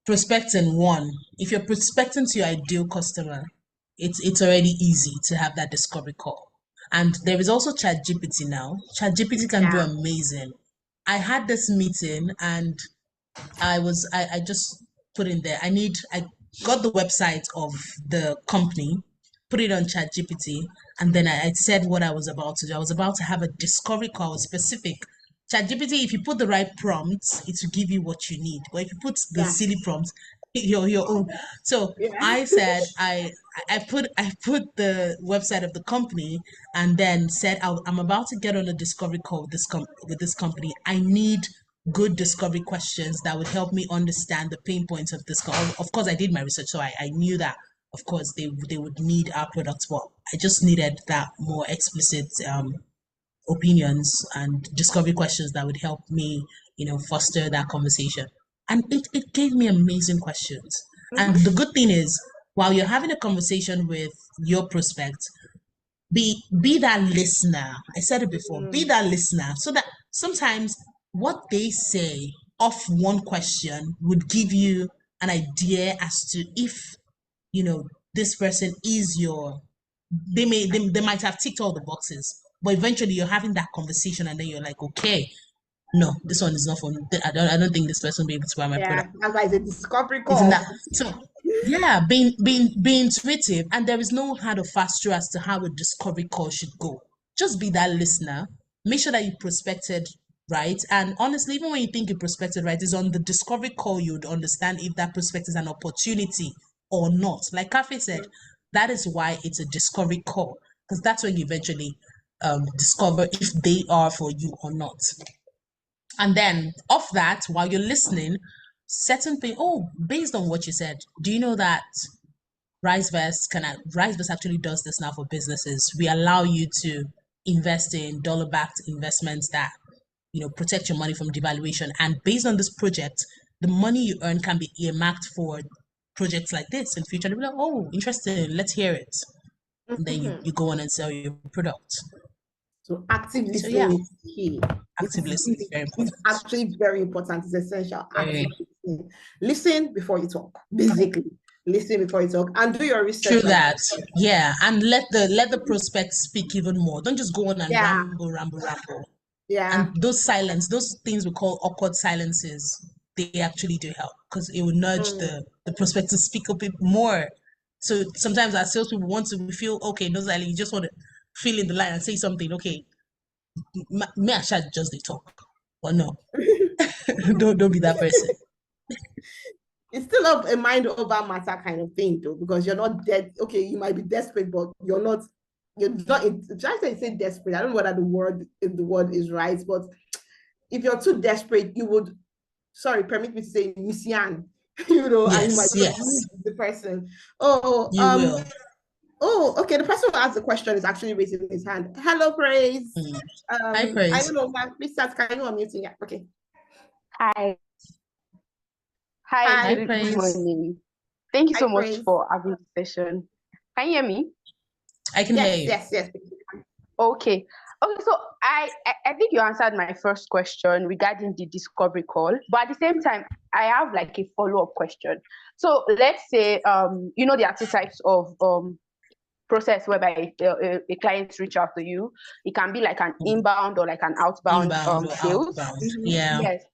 Prospecting one, if you're prospecting to your ideal customer, it's already easy to have that discovery call. And there is also ChatGPT now. ChatGPT can do Yeah. amazing. I had this meeting and I just put in there. I got the website of the company, put it on ChatGPT, and then I said what I was about to do. I was about to have a discovery call specific. ChatGPT, if you put the right prompts, it will give you what you need. But if you put the Yeah. silly prompts, your own. So Yeah. I said I put the website of the company and then said I'm about to get on a discovery call with this company. I need good discovery questions that would help me understand the pain points of this. Of course, I did my research, so I knew that. Of course, they would need our products, but I just needed that more explicit opinions and discovery questions that would help me, foster that conversation. And it gave me amazing questions. And Mm-hmm. the good thing is, while you're having a conversation with your prospect, be that listener. I said it before, be Mm, that listener so that sometimes what they say off one question would give you an idea as to if this person is your they might have ticked all the boxes, but eventually you're having that conversation and then you're like, okay, no, this one is not for me. I don't think this person will be able to buy my yeah. product. That's why it's a discovery Isn't call. that so? Yeah, being intuitive, and there is no hard or fast rule as to how a discovery call should go. Just be that listener. make sure that you prospected right. And honestly, even when you think you prospected right, it's on the discovery call you'd understand if that prospect is an opportunity or not. Like Cafe said, that is why it's a discovery call, because that's when you eventually discover if they are for you or not. And then off that, while you're listening, certain thing. Oh, based on what you said, do you know that RiseVest actually does this now for businesses? We allow you to invest in dollar-backed investments that protect your money from devaluation. And based on this project, the money you earn can be earmarked for projects like this in future. They'll be like, oh, interesting, let's hear it. And then you go on and sell your product. So active So yeah, listening is key. active listening is very important. It's actually very important. It's essential. Very. Active listening. Listen before you talk. Basically, listen before you talk, and do your research. True that. Yeah, and let the prospect speak even more. Don't just go on and ramble. Yeah. And those things we call awkward silences, they actually do help, because it will nudge the prospect to speak a bit more. So sometimes as salespeople we feel okay, no, you just want to fill in the line and say something. Okay, may I should just they talk, or no? don't be that person. It's still a mind over matter kind of thing, though, because you're not dead. Okay, you might be desperate, but you're not. You're not. Just say desperate. I don't know whether the word is right, but if you're too desperate, you would. Sorry, permit me to say Messian. And you might lose the person. Oh, you will. Oh, okay. The person who asked the question is actually raising his hand. Hello, Praise. Hi, Praise. I don't know, please start. Can you unmute? Yeah. Okay. Hi. Good morning. Thank you so much for having the session. Can you hear me? I can hear you. Yes. Okay. So I think you answered my first question regarding the discovery call, but at the same time, I have like a follow-up question. So let's say there are two types of process whereby a client reach out to you. It can be like an inbound or like an outbound sales. Yeah. Yes.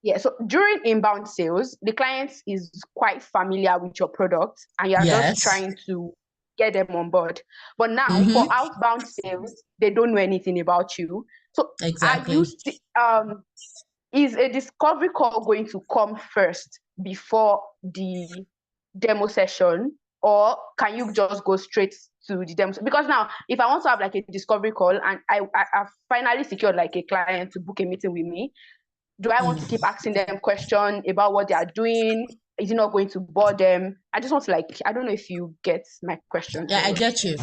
Yeah, so during inbound sales, the client is quite familiar with your product and you're just trying to get them on board. But now for outbound sales, they don't know anything about you. So exactly. Is a discovery call going to come first before the demo session, or can you just go straight to the demo? Because now, if I want to have like a discovery call and I've finally secured like a client to book a meeting with me, do I want to keep asking them questions about what they are doing? Is it not going to bore them? I just want to I don't know if you get my question. Yeah, I get you.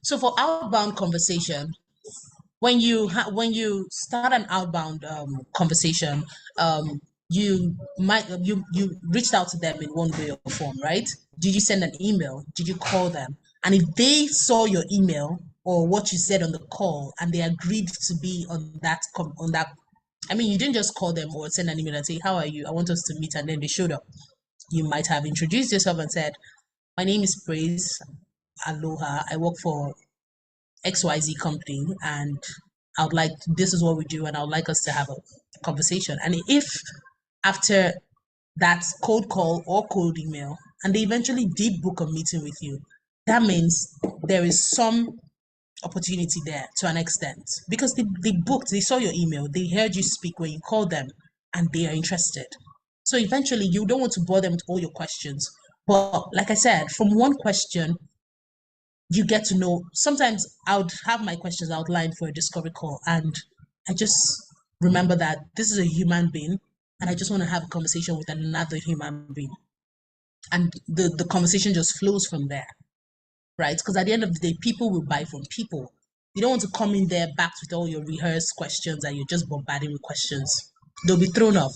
So for outbound conversation, when you start an outbound conversation, you reached out to them in one way or form, right? Did you send an email? Did you call them? And if they saw your email or what you said on the call and they agreed to be on that, I mean, you didn't just call them or send an email and say, how are you? I want us to meet. And then they showed up. You might have introduced yourself and said, my name is Praise. Aloha. I work for XYZ company and this is what we do and I would like us to have a conversation. And if after that cold call or cold email and they eventually did book a meeting with you, that means there is some opportunity there to an extent, because they saw your email, they heard you speak when you called them, and they are interested. So eventually you don't want to bore them with all your questions, but like I said, from one question you get to know. Sometimes I would have my questions outlined for a discovery call and I just remember that this is a human being and I just want to have a conversation with another human being, and the conversation just flows from there. Right? Because at the end of the day, people will buy from people. You don't want to come in there backed with all your rehearsed questions and you're just bombarding with questions. They'll be thrown off.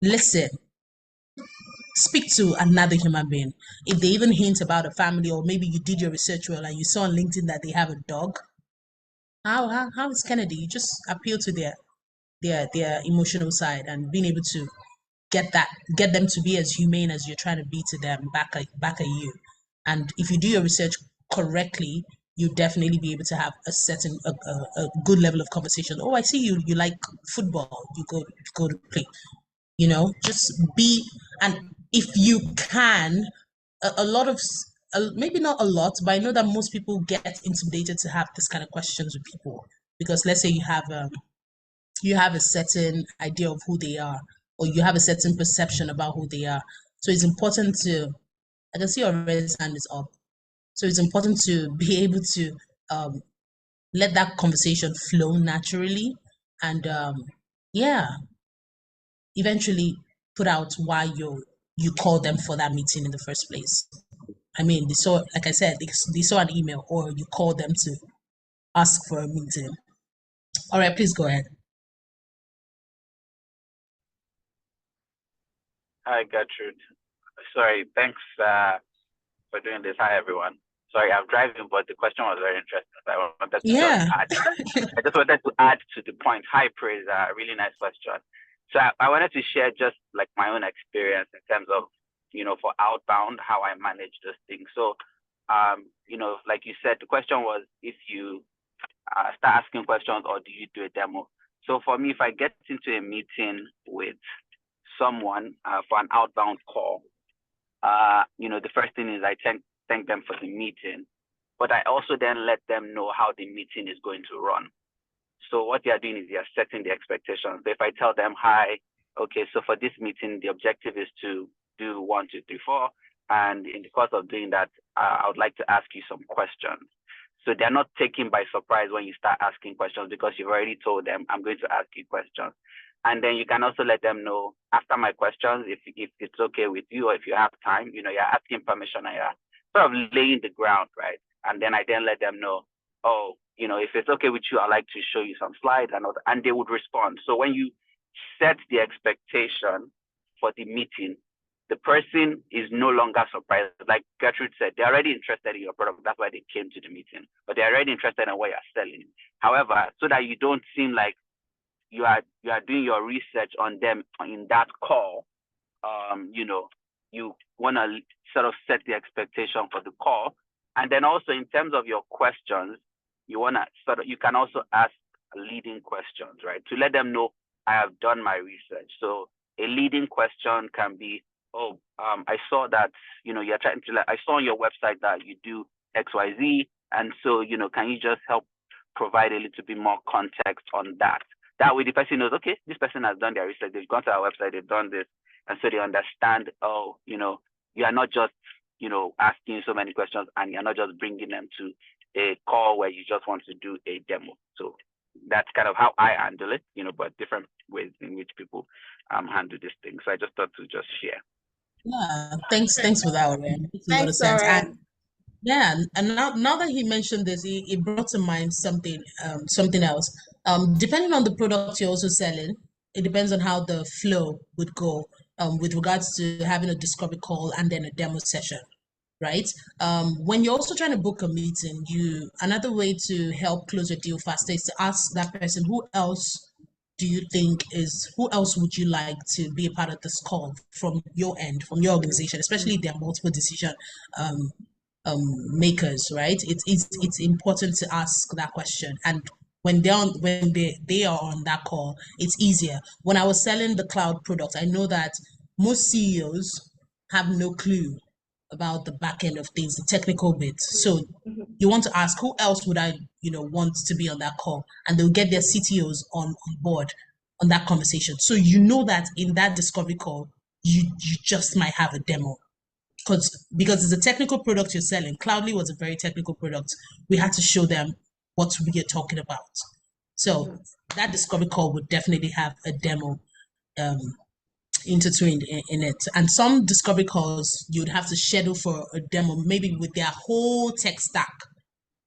Listen. Speak to another human being. If they even hint about a family, or maybe you did your research well and you saw on LinkedIn that they have a dog, how is Kennedy? You just appeal to their emotional side and being able to get them to be as humane as you're trying to be to them back at you. And if you do your research correctly, you'll definitely be able to have a good level of conversation. Oh, I see you like football. You go to play. Just be. And if you can, a lot of maybe not a lot, but I know that most people get intimidated to have this kind of questions with people because let's say you have a certain idea of who they are, or you have a certain perception about who they are. So it's important to, I can see your raised hand is up. So it's important to be able to let that conversation flow naturally, and yeah, eventually put out why you called them for that meeting in the first place. I mean, they saw, like I said, they saw an email, or you called them to ask for a meeting. All right, please go ahead. Hi, Gertrude. Sorry, thanks for doing this. Hi, everyone. Sorry, I'm driving, but the question was very interesting. I wanted to Yeah. just add. I just wanted to add to the point. Hi, Praise. Really nice question. So I wanted to share just like my own experience in terms of, for outbound, how I manage this thing. So, like you said, the question was if you start asking questions or do you do a demo? So for me, if I get into a meeting with someone for an outbound call, the first thing is I thank them for the meeting, but I also then let them know how the meeting is going to run. So what they are doing is they are setting the expectations. So if I tell them, hi, okay, so for this meeting, the objective is to do 1, 2, 3, 4. And in the course of doing that, I would like to ask you some questions. So they're not taken by surprise when you start asking questions, because you've already told them, I'm going to ask you questions. And then you can also let them know after my questions, if it's okay with you, or if you have time, you're asking permission and you're sort of laying the ground, right? And then I then let them know, oh, if it's okay with you, I'd like to show you some slides and they would respond. So when you set the expectation for the meeting, the person is no longer surprised. Like Gertrude said, they're already interested in your product. That's why they came to the meeting, but they're already interested in what you're selling. However, so that you don't seem like you are doing your research on them in that call, you want to sort of set the expectation for the call. And then also in terms of your questions, you can also ask leading questions, right? To let them know I have done my research. So a leading question can be, I saw that, you're trying to, I saw on your website that you do XYZ. And so, can you just help provide a little bit more context on that? That way the person knows, okay, this person has done their research. They've gone to our website, they've done this. And so they understand, you are not just, asking so many questions, and you're not just bringing them to a call where you just want to do a demo. So that's kind of how I handle it, but different ways in which people handle this thing. So I just thought to just share. Yeah, thanks for that, Oren. Makes a lot of Thanks, sense. Oren. And yeah, and now that he mentioned this, it brought to mind something else. Depending on the product you're also selling, it depends on how the flow would go with regards to having a discovery call and then a demo session, right? When you're also trying to book a meeting, another way to help close your deal faster is to ask that person, who else would you like to be a part of this call from your end, from your organization, especially if there are multiple decision makers, right? It's important to ask that question. And when they are on that call, it's easier. When I was selling the cloud product, I know that most CEOs have no clue about the back end of things, the technical bits. So you want to ask, who else would I, want to be on that call? And they'll get their CTOs on board on that conversation. So you know that in that discovery call, you just might have a demo. Because it's a technical product you're selling. Cloudly was a very technical product. We had to show them what we are talking about. So that discovery call would definitely have a demo intertwined in it. And some discovery calls you'd have to schedule for a demo, maybe with their whole tech stack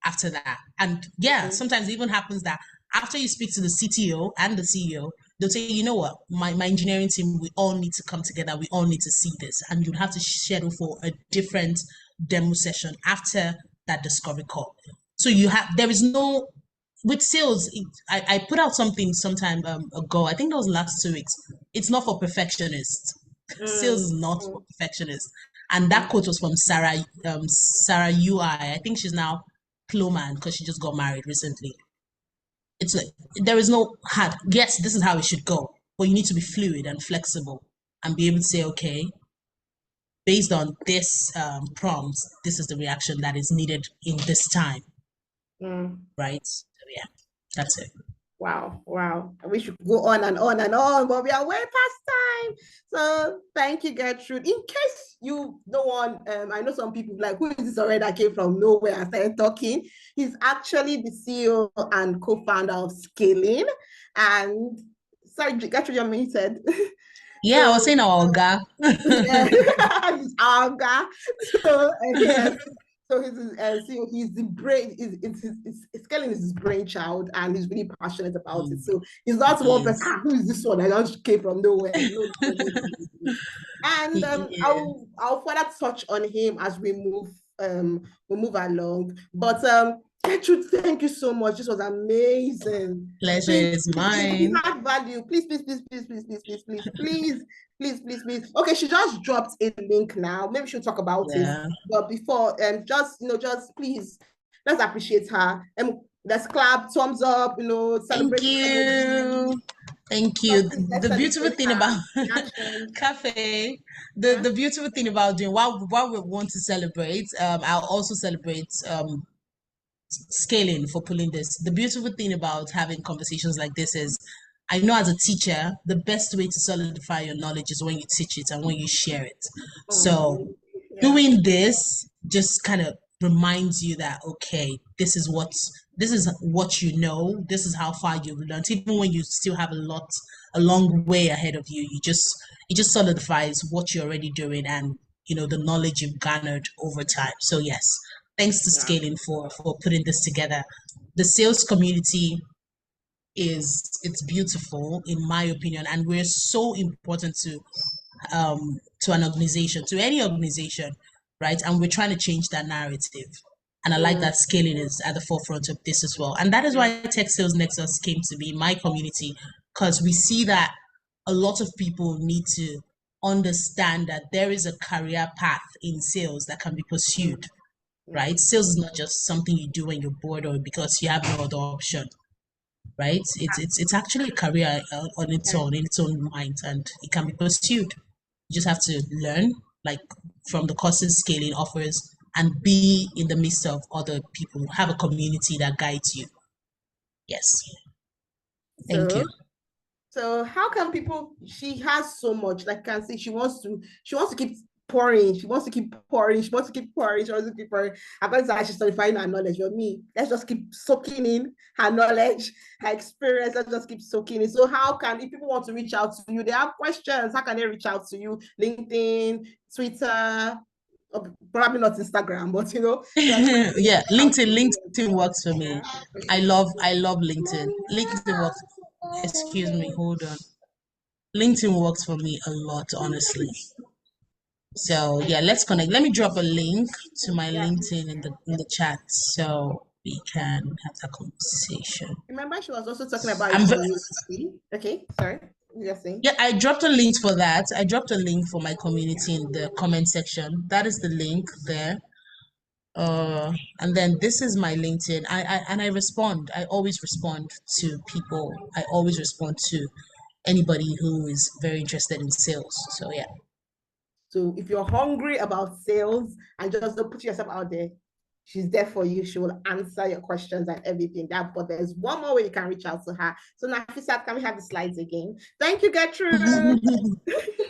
after that. And yeah, sometimes it even happens that after you speak to the CTO and the CEO, they'll say, you know what, my engineering team, we all need to come together. We all need to see this. And you'd have to schedule for a different demo session after that discovery call. So there is no, with sales, I put out something sometime ago. I think that was last 2 weeks. It's not for perfectionists. Sales is not for perfectionists. And that quote was from Sarah UI. I think she's now Plowman because she just got married recently. It's like there is no hard, yes, this is how it should go, but you need to be fluid and flexible and be able to say, okay, based on this prompt, this is the reaction that is needed in this time. Right? So, yeah. That's it. Wow, wow. I wish we could go on and on and on, but we are way past time. So thank you, Gertrude. In case you don't want, I know some people like, who is this already that came from nowhere and started talking? He's actually the CEO and co-founder of Scaling. And sorry, Gertrude, you're muted. Yeah, So, I was saying our Oga. yeah, he's our guy. So yes. So he's the brain. Scaling is his brainchild, and he's really passionate about it. So he's not one person. Yes. Who is this one? I just came from nowhere. No, no, no, no, no. And Yeah. I'll further touch on him as we move along. But Gertrude, thank you so much. This was amazing. Pleasure Please, is if mine. you add value, please, please, please, please, please, please, please, please, please, please, please, please. Okay, she just dropped a link now. Maybe she'll talk about it. Yeah. But before, just please, let's appreciate her. Let's clap, thumbs up, celebrate. Thank you. Thank you. The beautiful thing about Cafe, the beautiful thing about doing while we want to celebrate, I'll also celebrate Scaling for pulling this. The beautiful thing about having conversations like this is I know as a teacher, the best way to solidify your knowledge is when you teach it and when you share it. So doing this just kind of reminds you that, okay, this is what you know, this is how far you've learned. Even when you still have a long way ahead of you, it just solidifies what you're already doing and the knowledge you've garnered over time. So yes, thanks to Scaling for putting this together. The sales community it's beautiful in my opinion, and we're so important to an organization, to any organization, right? And we're trying to change that narrative. And I like that Scaling is at the forefront of this as well. And that is why Tech Sales Nexus came to be my community, because we see that a lot of people need to understand that there is a career path in sales that can be pursued, right? Sales is not just something you do when you're bored or because you have no other option, right? It's actually a career on its own mind, and it can be pursued. You just have to learn, like from the courses Scaling offers, and be in the midst of other people. Have a community that guides you. Yes. Thank you. So how can people? She has so much. Like I can see, she wants to keep pouring. She wants to keep pouring. She wants to keep pouring. She wants to keep pouring. About that, she's solidifying her knowledge. With me, let's just keep soaking in her knowledge, her experience. Let's just keep soaking in. So how can, if people want to reach out to you, they have questions, how can they reach out to you? LinkedIn, Twitter, probably not Instagram, but yeah, LinkedIn works for me. I love LinkedIn. LinkedIn works. Excuse me, hold on. LinkedIn works for me a lot, honestly. So yeah, let's connect. Let me drop a link to my LinkedIn in the chat so we can have that conversation. Remember, she was also talking about okay, sorry. Yeah, I dropped a link for that. I dropped a link for my community in the comment section. That is the link there. And then this is my LinkedIn. I respond. I always respond to people. I always respond to anybody who is very interested in sales. So yeah. So if you're hungry about sales and just don't put yourself out there, she's there for you. She will answer your questions and everything. But there's one more way you can reach out to her. So Nafisat, can we have the slides again? Thank you, Gertrude.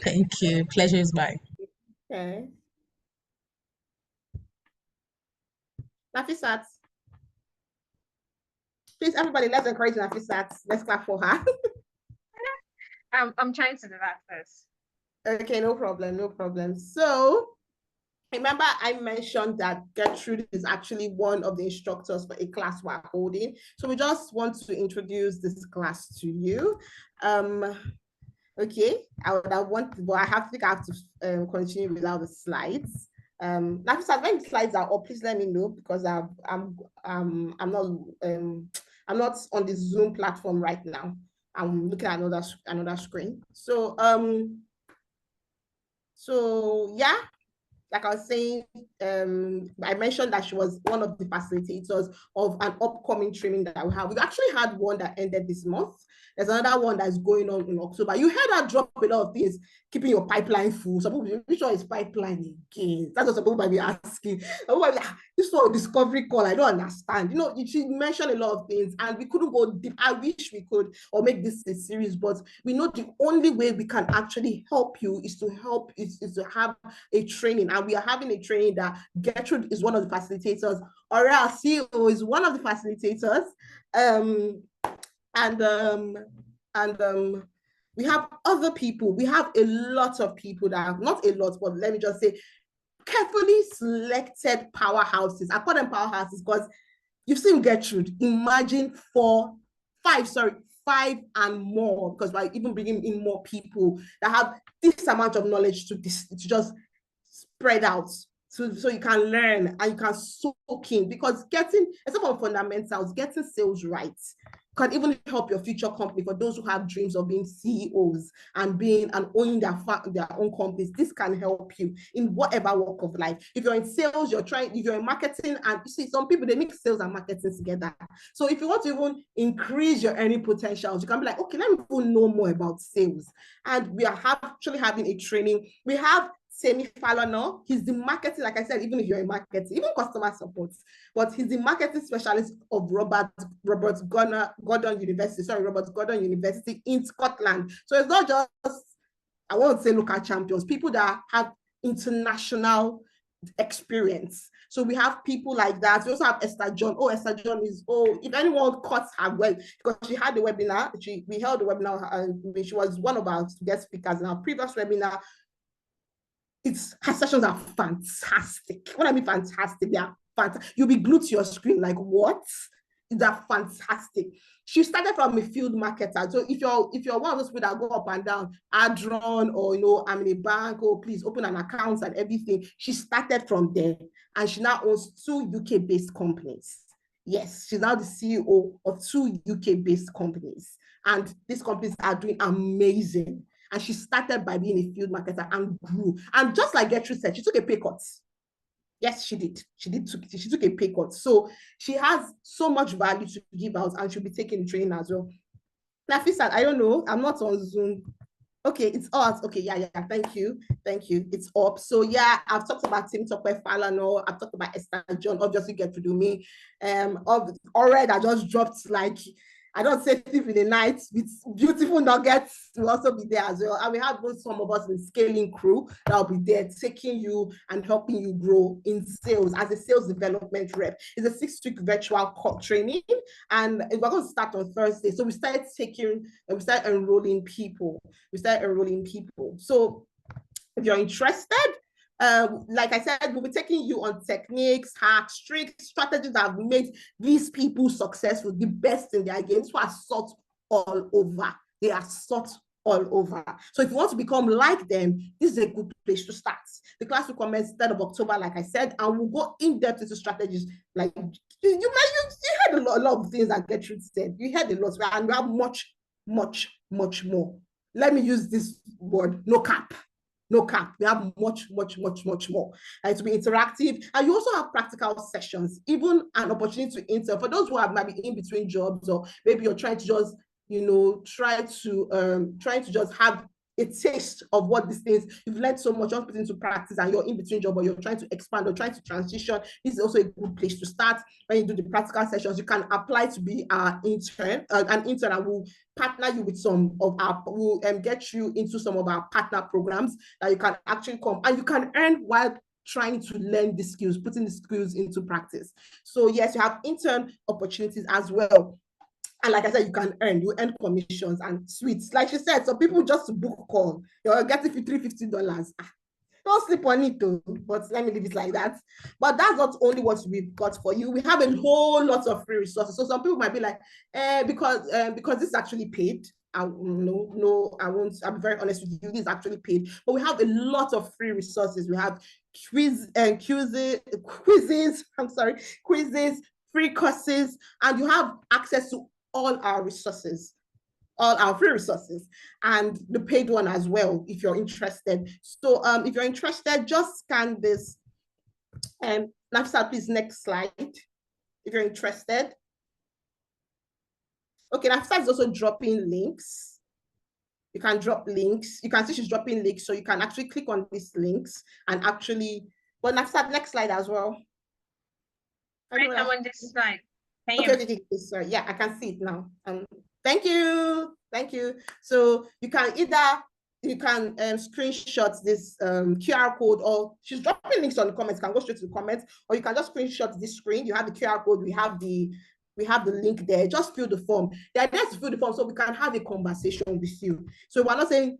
Thank you. Pleasure is mine. Okay. Nafisat. Please, everybody, let's encourage Nafisat. Let's clap for her. I'm trying to do that first. Okay, no problem, no problem. So remember I mentioned that Gertrude is actually one of the instructors for a class we're holding. So we just want to introduce this class to you. Okay, but I have to continue without the slides. When the slides are up, please let me know, because I'm not on the Zoom platform right now. I'm looking at another screen. So yeah, like I was saying, I mentioned that she was one of the facilitators of an upcoming training that we have. We actually had one that ended this month. There's another one that's going on in October. You heard her drop a lot of things, keeping your pipeline full. Some people, which one is pipeline again? That's what some people might be asking. this was a discovery call. I don't understand. You know, she mentioned a lot of things and we couldn't go deep. I wish we could or make this a series, but we know the only way we can actually help you is to is to have a training. And we are having a training that Gertrude is one of the facilitators, or our CEO is one of the facilitators. We have other people. We have a lot of people that have, not a lot, but let me just say, carefully selected powerhouses. I call them powerhouses because you've seen Gertrude. Imagine five and more, because we're even bringing in more people that have this amount of knowledge to just spread out. So you can learn and you can soak in, because getting, except for fundamentals, getting sales right can even help your future company. For those who have dreams of being CEOs and owning their own companies, this can help you in whatever walk of life. If you're in sales, if you're in marketing, and you see some people, they mix sales and marketing together. So if you want to even increase your earning potentials, you can be like, okay, let me know more about sales. And we are actually having a training. We have Semi Falana. He's the marketing, like I said, even if you're in marketing, even customer support, but he's the marketing specialist of Robert Gordon University in Scotland. So it's not just, I won't say local champions, people that have international experience. So we have people like that. We also have Esther John. Esther John is, if anyone caught her well, because she had the webinar, we held the webinar, and she was one of our guest speakers in our previous webinar. Her sessions are fantastic. What I mean fantastic, they are fantastic. You'll be glued to your screen like, what? They're fantastic. She started from a field marketer. So if you're one of those people that go up and down, Adron, or I'm in a bank, please open an account and everything. She started from there, and she now owns 2 UK-based companies. Yes, she's now the CEO of 2 UK-based companies. And these companies are doing amazing. And she started by being a field marketer and grew. And just like Gertrude said, she took a pay cut. Yes, she did. She took a pay cut. So she has so much value to give out, and she'll be taking the training as well. Nafisa, I don't know. I'm not on Zoom. Okay, it's us. Okay, yeah. Thank you. It's up. So yeah, I've talked about Tim Tokwe Falano. I've talked about Esther John. Obviously, Gertrude Umeh. Already, I just dropped, like, I don't say thief in the night, with beautiful nuggets will also be there as well. And we have some of us in scaling crew that will be there taking you and helping you grow in sales as a sales development rep. It's a 6-week virtual training, and we're going to start on Thursday. So we started enrolling people. So if you're interested, like I said, we'll be taking you on techniques, hacks, tricks, strategies that have made these people successful, the best in their games, who are sought all over. They are sought all over. So if you want to become like them, this is a good place to start. The class will commence 3rd of October, like I said, and we'll go in depth into strategies. Like you heard a lot of things that Gertrude said. You heard a lot, and we have much more. Let me use this word: no cap. We have much more. And to be interactive, and you also have practical sessions, even an opportunity to intern for those who are maybe in between jobs, or maybe you're trying to just, trying to just have a taste of what these things you've learned so much, just put into practice, and you're in between job, or you're trying to expand or trying to transition. This is also a good place to start. When you do the practical sessions, you can apply to be an intern, and we'll partner you with we'll get you into some of our partner programs that you can actually come, and you can earn while trying to learn the skills, putting the skills into practice. So yes, you have intern opportunities as well. And like I said, you earn commissions and sweets. Like she said, some people just to book a call, you're getting $350. Don't sleep on it though, but let me leave it like that. But that's not only what we've got for you. We have a whole lot of free resources. So some people might be like, because this is actually paid. No, I won't. I'll be very honest with you. This is actually paid, but we have a lot of free resources. We have quizzes, free courses, and you have access to all our resources, all our free resources, and the paid one as well, if you're interested. So if you're interested, just scan this. Nafisa, please, next slide, if you're interested. Okay, Nafisa is also dropping links. You can drop links. You can see she's dropping links, so you can actually click on these links and actually, well, Nafisa, next slide as well. Right, I'm on this slide. Can you okay, okay, okay, sorry. Yeah, I can see it now. Thank you. Thank you. So you can either screenshot this QR code, or she's dropping links on the comments. You can go straight to the comments, or you can just screenshot this screen. You have the QR code, we have the link there. Just fill the form. The idea is to fill the form so we can have a conversation with you. So we're not saying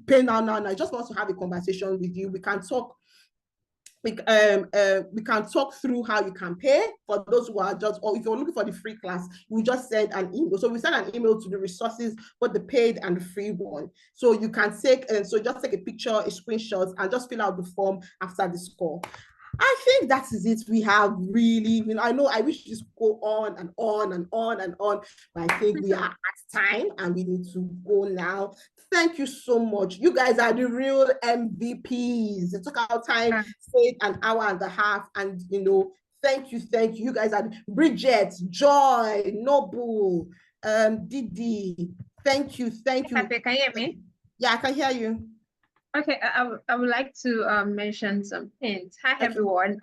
pay now. I just want to have a conversation with you. We can talk. We can talk through how you can pay for those who are just, or if you're looking for the free class, we just send an email. So we send an email to the resources, both the paid and the free one. So you can take, so just take a picture, a screenshot, and just fill out the form after this call. I think that is it. We have really, I know I wish this go on and on and on and on, but I think we are at time and we need to go now. Thank you so much. You guys are the real MVPs. It took our time, stayed an hour and a half, and thank you. You guys are Bridget, Joy, Noble, Didi. Thank you. Can you hear me? Yeah, I can hear you. Okay, I would like to mention some things. Hi, everyone.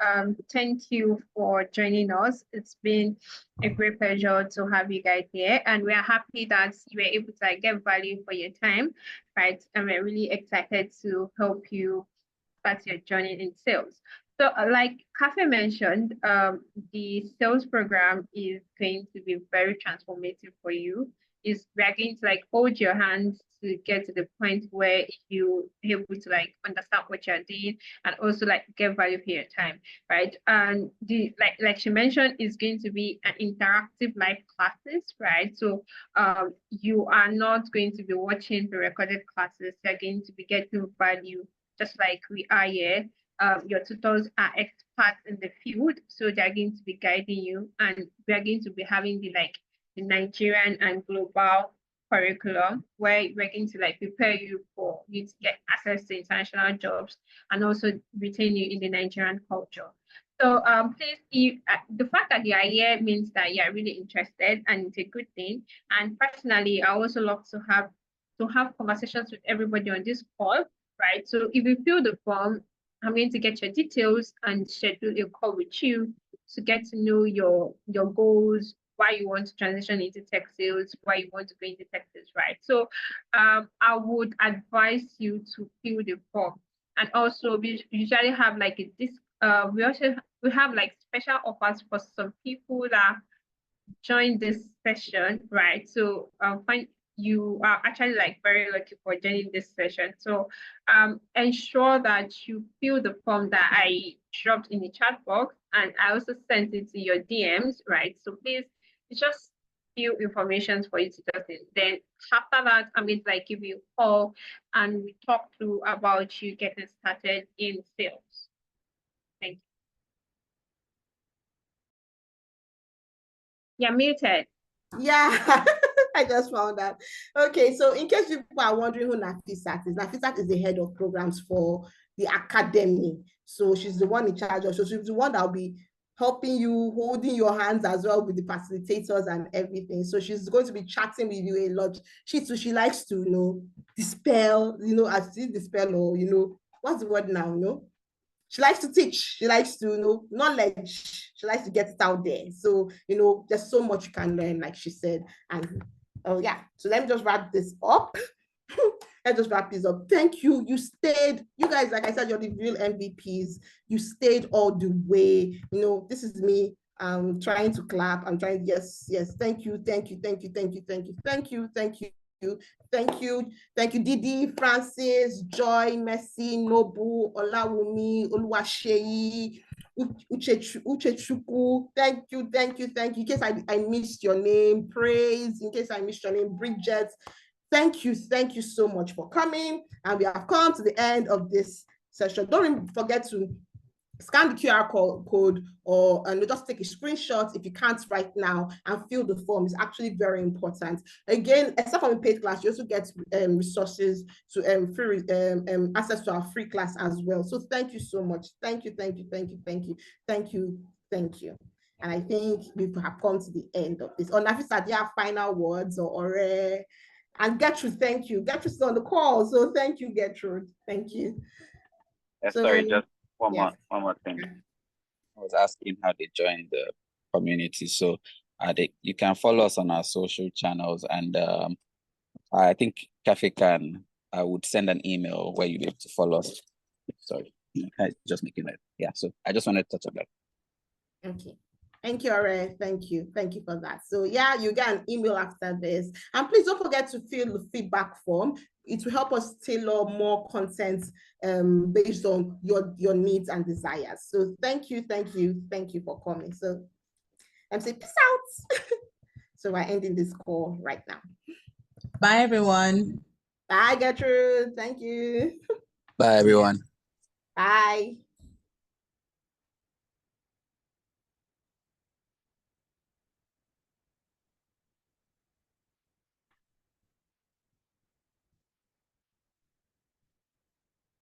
Thank you for joining us. It's been a great pleasure to have you guys here, and we are happy that you were able to get value for your time, right? And we're really excited to help you start your journey in sales. So like Cafe mentioned, the sales program is going to be very transformative for you. We are going to hold your hands to get to the point where you able to understand what you're doing and also get value for your time, right? And the like she mentioned, is going to be an interactive live classes, right? So you are not going to be watching the recorded classes. You're going to be getting value just like we are here. Your tutors are experts in the field, so they're going to be guiding you, and we're going to be having the Nigerian and global curriculum where we're going to prepare you for you to get access to international jobs and also retain you in the Nigerian culture. So please, the fact that you are here means that you are really interested, and it's a good thing. And personally, I also love to have conversations with everybody on this call, right? So if you fill the form, I'm going to get your details and schedule a call with you to get to know your goals, why you want to transition into tech sales, why you want to go into tech sales, right? So I would advise you to fill the form. And also we usually have we have special offers for some people that join this session, right? So you are actually very lucky for joining this session. So ensure that you fill the form that I dropped in the chat box, and I also sent it to your DMs, right? So please, it's just few information for you to just in. Then after that, I'm going to give you a call and we talk through about you getting started in sales. Thank you. You're muted. Yeah, I just found that. Okay, so in case people are wondering who Nafisat is the head of programs for the academy. So she's the one in charge of, so she's the one that will be helping you, holding your hands as well with the facilitators and everything. So she's going to be chatting with you a lot. She likes to, dispel, I see dispel, or, what's the word now, She likes to teach. She likes to, knowledge. She likes to get it out there. So, there's so much you can learn, like she said. And yeah, so let me just wrap this up. Let's just wrap this up. Thank you. You stayed. You guys, like I said, you're the real MVPs. You stayed all the way. This is me. I'm trying to clap. I'm trying. Yes. Thank you. Thank you. Didi, Francis, Joy, Mercy, Nobu, Olawumi, Oluwaseyi, Uchechuku. Thank you. In case I missed your name, Praise. In case I missed your name, Bridget. Thank you so much for coming. And we have come to the end of this session. Don't forget to scan the QR code or just take a screenshot if you can't right now and fill the form. It's actually very important. Again, except from the paid class, you also get resources to free access to our free class as well. So thank you so much. Thank you. And I think we have come to the end of this. Nafisa, do you have final words or and Gertrude, thank you. Gertrude's on the call, so thank you, Gertrude. Thank you. Sorry, just one more thing. was asking how they joined the community. So you can follow us on our social channels, and I think Cafe I would send an email where you'll be able to follow us. Sorry, just making it. Yeah, so I just wanted to touch on that. Okay. Thank you, Ore. Thank you. Thank you for that. So yeah, you get an email after this. And please don't forget to fill the feedback form. It will help us tailor more content based on your needs and desires. So thank you for coming. So I'm saying peace out. So we're ending this call right now. Bye, everyone. Bye, Gertrude. Thank you. Bye, everyone. Bye.